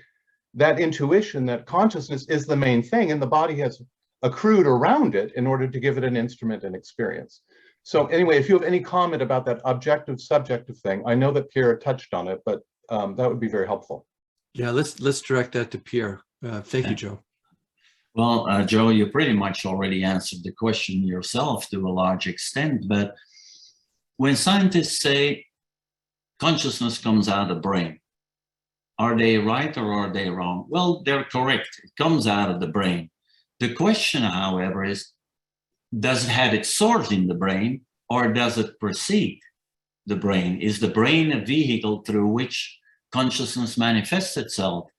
that intuition that consciousness is the main thing, and the body has accrued around it in order to give it an instrument and experience. So anyway, if you have any comment about that objective subjective thing, I know that Pierre touched on it, but that would be very helpful. Yeah, let's direct that to Pierre. Thank you, Joe. Well, Joe, you pretty much already answered the question yourself to a large extent, but when scientists say consciousness comes out of the brain, are they right or are they wrong? Well, they're correct. It comes out of the brain. The question, however, is, does it have its source in the brain, or does it precede the brain? Is the brain a vehicle through which consciousness manifests itself?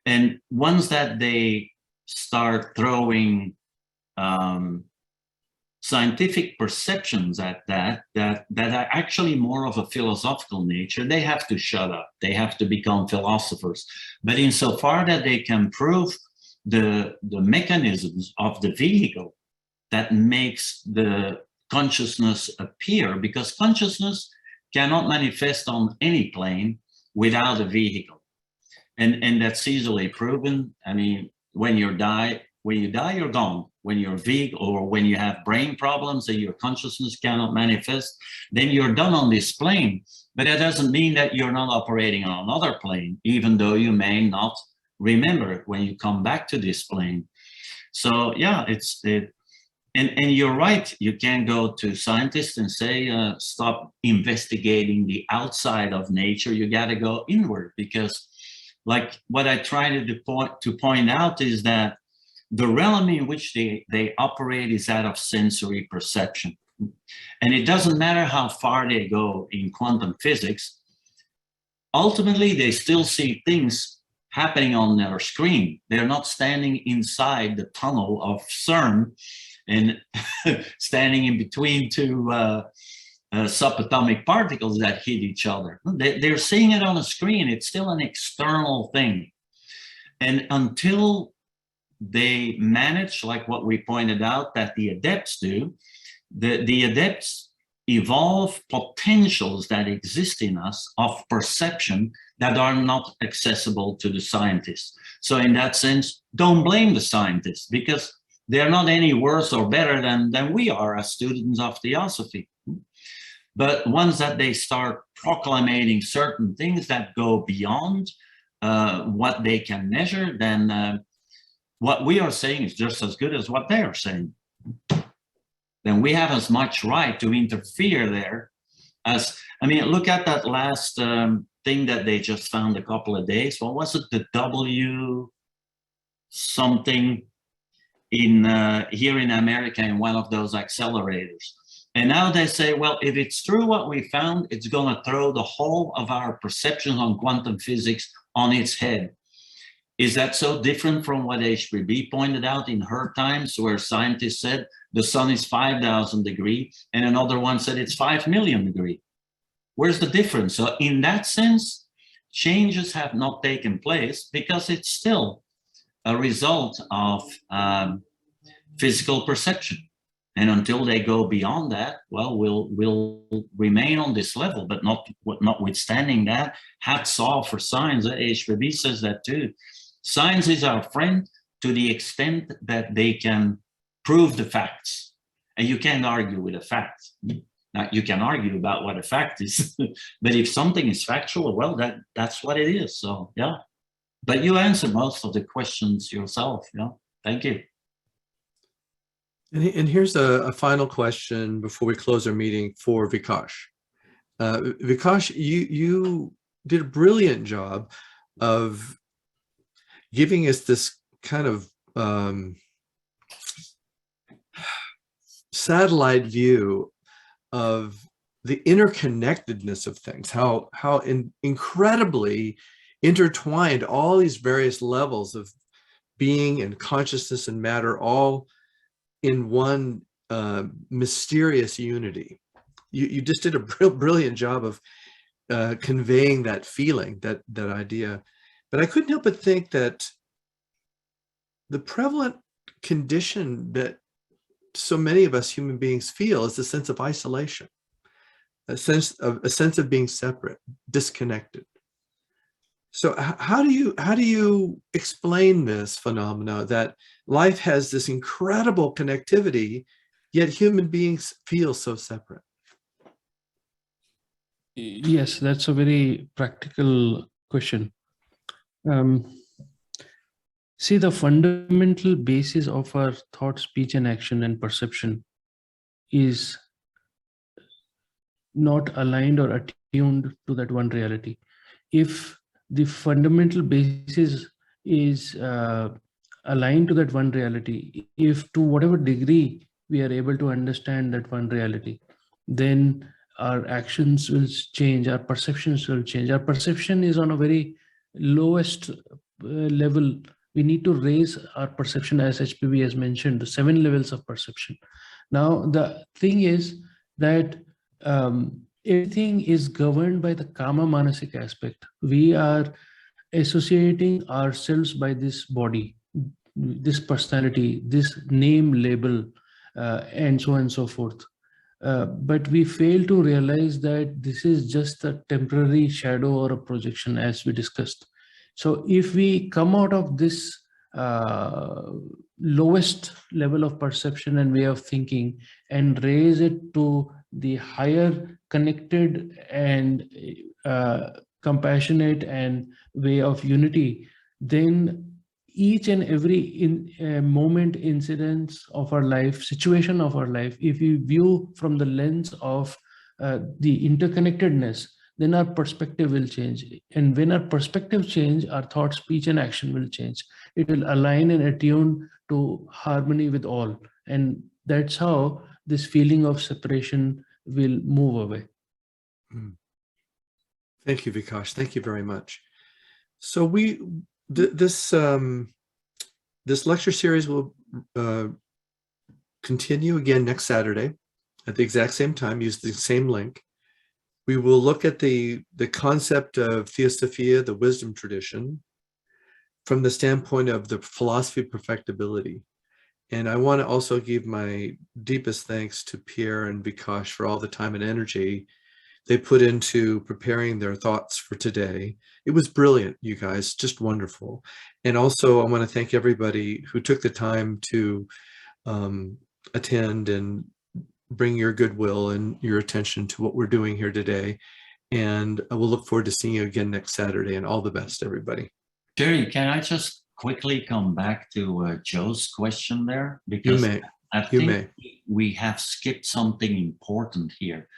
And once that they start throwing scientific perceptions at that are actually more of a philosophical nature, they have to shut up. They have to become philosophers. But insofar that they can prove the mechanisms of the vehicle that makes the consciousness appear, because consciousness cannot manifest on any plane without a vehicle. And that's easily proven. I mean, when you die, you're gone. When you're vegan, or when you have brain problems and your consciousness cannot manifest, then you're done on this plane. But that doesn't mean that you're not operating on another plane, even though you may not remember it when you come back to this plane. So yeah, and you're right. You can't go to scientists and say, stop investigating the outside of nature. You got to go inward, because like what I try to point out is that the realm in which they operate is that of sensory perception. And it doesn't matter how far they go in quantum physics, ultimately they still see things happening on their screen. They're not standing inside the tunnel of CERN and standing in between two subatomic particles that hit each other. They're seeing it on a screen. It's still an external thing. And until they manage, like what we pointed out that the adepts do, the adepts evolve potentials that exist in us of perception that are not accessible to the scientists. So in that sense, don't blame the scientists, because they're not any worse or better than we are as students of Theosophy. But once that they start proclamating certain things that go beyond what they can measure, then what we are saying is just as good as what they are saying. Then we have as much right to interfere there as, I mean, look at that last thing that they just found a couple of days. What was it? The W something in here in America in one of those accelerators. And now they say, well, if it's true what we found, it's going to throw the whole of our perceptions on quantum physics on its head. Is that so different from what HPB pointed out in her times, where scientists said the sun is 5,000 degrees and another one said it's 5 million degrees? Where's the difference? So in that sense, changes have not taken place because it's still a result of physical perception. And until they go beyond that, well, we'll remain on this level. But notwithstanding that, hats off for science. HPB says that too. Science is our friend to the extent that they can prove the facts. And you can't argue with a fact. Now, you can argue about what a fact is, but if something is factual, well, that's what it is. So, yeah. But you answered most of the questions yourself. Yeah. Thank you. And here's a final question before we close our meeting for Vikash. Vikash, you did a brilliant job of giving us this kind of satellite view of the interconnectedness of things, how incredibly intertwined all these various levels of being and consciousness and matter all in one mysterious unity. You just did a brilliant job of conveying that feeling, that idea. But I couldn't help but think that the prevalent condition that so many of us human beings feel is a sense of isolation, a sense of being separate, disconnected. So how do you explain this phenomena that life has this incredible connectivity, yet human beings feel so separate? Yes, that's a very practical question. See, the fundamental basis of our thought, speech, and action and perception is not aligned or attuned to that one reality. If the fundamental basis is aligned to that one reality, if to whatever degree we are able to understand that one reality, then our actions will change, our perceptions will change. Our perception is on a very lowest level. We need to raise our perception, as HPV has mentioned, the 7 levels of perception. Now, the thing is that everything is governed by the Kama Manasik aspect. We are associating ourselves by this body, this personality, this name label, and so on and so forth. But we fail to realize that this is just a temporary shadow or a projection, as we discussed. So if we come out of this lowest level of perception and way of thinking and raise it to the higher connected and compassionate and way of unity, then each and every moment, incidents of our life, situation of our life, if we view from the lens of the interconnectedness, then our perspective will change. And when our perspective change, our thought, speech, and action will change. It will align and attune to harmony with all. And that's how this feeling of separation will move away. Thank you, Vikash. Thank you very much. So this lecture series will continue again next Saturday at the exact same time. Use the same link. We will look at the concept of Theosophia, the wisdom tradition, from the standpoint of the philosophy of perfectibility. And I want to also give my deepest thanks to Pierre and Vikash for all the time and energy they put into preparing their thoughts for today. It was brilliant, you guys, just wonderful. And also I want to thank everybody who took the time to attend and bring your goodwill and your attention to what we're doing here today. And I will look forward to seeing you again next Saturday, and all the best, everybody. Jerry, can I just quickly come back to Joe's question there? You Because may. I think we have skipped something important here,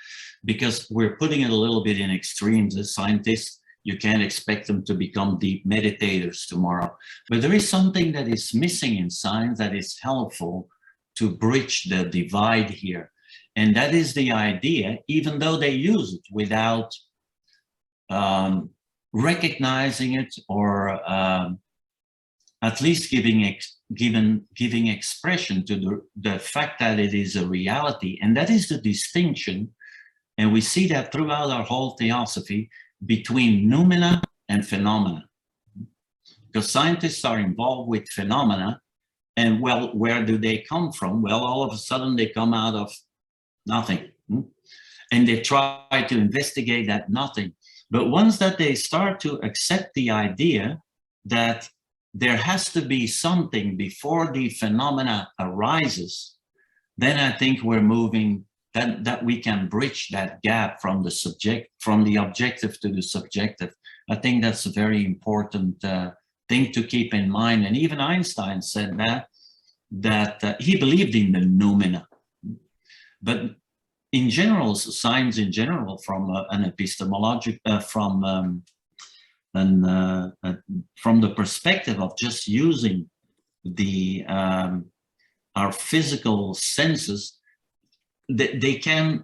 because we're putting it a little bit in extremes. As scientists, you can't expect them to become deep meditators tomorrow. But there is something that is missing in science that is helpful to bridge the divide here. And that is the idea, even though they use it without recognizing it, or at least giving expression to the fact that it is a reality. And that is the distinction, and we see that throughout our whole theosophy, between noumena and phenomena. Because scientists are involved with phenomena, and well, where do they come from? Well, all of a sudden they come out of nothing. And they try to investigate that nothing. But once that they start to accept the idea that there has to be something before the phenomena arises, then I think we're moving, that we can bridge that gap from the objective to the subjective. I think that's a very important thing to keep in mind. And even Einstein said that he believed in the noumena. But in general, science in general, from an epistemologic, from the perspective of just using the our physical senses, they can't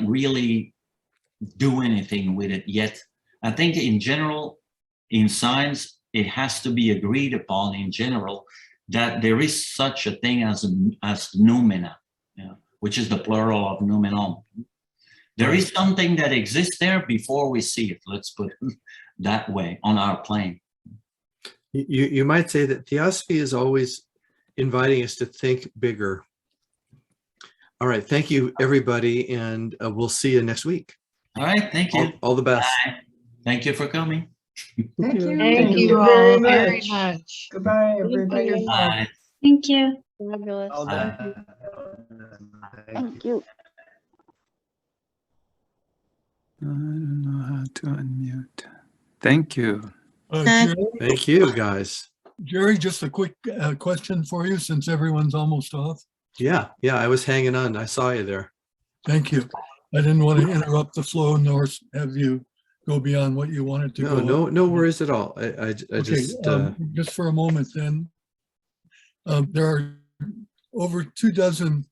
really do anything with it yet. I think in general, in science, it has to be agreed upon in general that there is such a thing as noumena, which is the plural of noumenon. There is something that exists there before we see it. Let's put it that way on our plane. You might say that Theosophy is always inviting us to think bigger. All right, thank you, everybody, and we'll see you next week. All right, thank you. All the best. Bye. Thank you for coming. Thank you. Thank you all very much. Goodbye, everybody. Bye. Thank you. Fabulous. Bye. Thank you. I don't know how to unmute. Thank you. Thank you, guys. Jerry, just a quick question for you, since everyone's almost off. Yeah, I was hanging on. I saw you there. Thank you. I didn't want to interrupt the flow nor have you go beyond what you wanted to go. No worries at all. I just for a moment then. There are over 24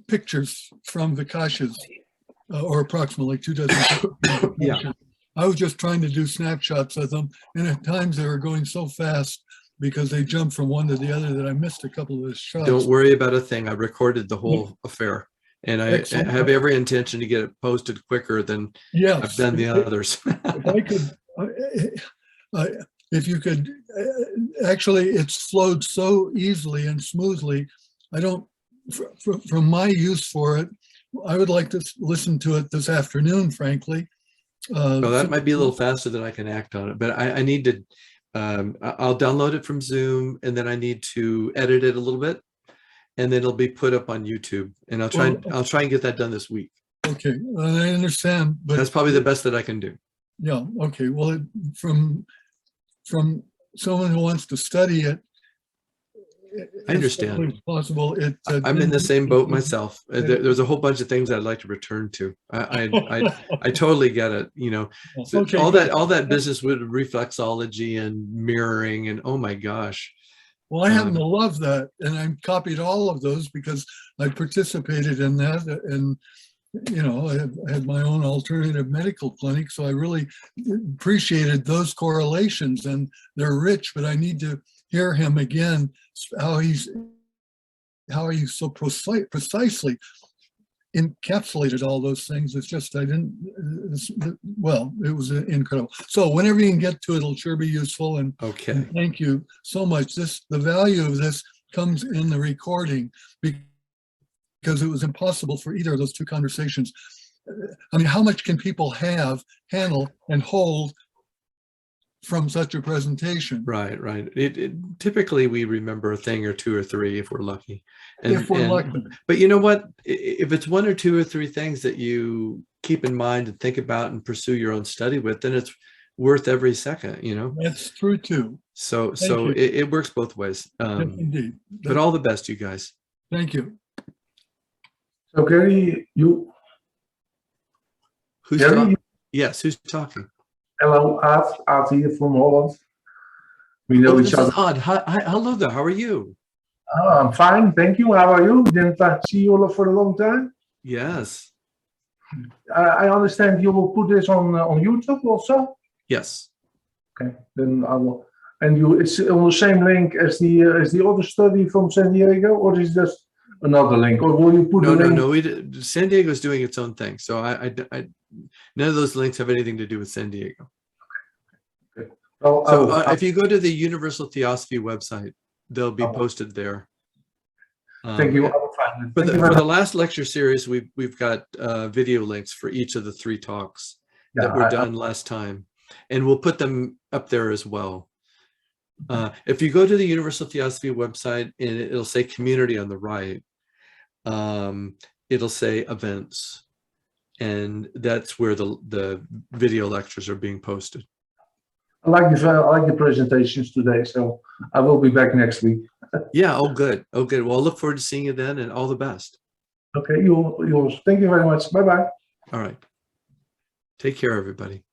pictures from Vikash's, or approximately 24 pictures. Yeah. I was just trying to do snapshots of them, and at times they were going so fast because they jumped from one to the other that I missed a couple of the shots. Don't worry about a thing. I recorded the whole affair, and I have every intention to get it posted quicker than I've done the others. If I could, if you could, actually, it's flowed so easily and smoothly. I don't, from my use for it, I would like to listen to it this afternoon, frankly. Well, that might be a little faster than I can act on it, but I need to, I'll download it from Zoom, and then I need to edit it a little bit, and then it'll be put up on YouTube, and I'll try and get that done this week. Okay, I understand, but that's probably the best that I can do. Yeah. Okay. Well, from someone who wants to study it, I understand. It's possible. I'm in the same boat myself. There's a whole bunch of things I'd like to return to. I totally get it. You know, so Okay, all good. that business with reflexology and mirroring and oh my gosh. Well, I happen to love that, and I copied all of those because I participated in that, and you know, I had my own alternative medical clinic, so I really appreciated those correlations, and they're rich. But I need to hear him again, how he's so precisely encapsulated all those things. It's just well, it was incredible. So whenever you can get to it, it'll sure be useful. And okay, and thank you so much. The value of this comes in the recording because it was impossible for either of those two conversations. I mean, how much can people handle and hold from such a presentation? Right. Typically we remember a thing or two or three if we're lucky. If we're lucky. But you know what? If it's one or two or three things that you keep in mind and think about and pursue your own study with, then it's worth every second, you know? That's true too. So you. it works both ways. Yes, indeed. But all the best, you guys. Thank you. So Gary, Who's talking? Yes, who's talking? Hello, Art here from Holland. We know each other. Odd. Hello there. How are you? I'm fine, thank you. How are you? Didn't see you for a long time. Yes. I understand you will put this on YouTube also. Yes. Okay, then I will. And it's on the same link as the other study from San Diego, or is this another link, or will you put a link? No. San Diego's doing its own thing, so I none of those links have anything to do with San Diego. Okay. Well, so if you go to the Universal Theosophy website, they'll be posted there. Thank you. I will find it. For the last lecture series, we've got video links for each of the 3 talks that were done last time, and we'll put them up there as well. If you go to the Universal Theosophy website and it'll say community on the right, it'll say events, and that's where the video lectures are being posted. I like the presentations today, so I will be back next week. Yeah. Oh, good. Oh, good. Well, I look forward to seeing you then, and all the best. Okay. Yours. Thank you very much. Bye bye. All right. Take care, everybody.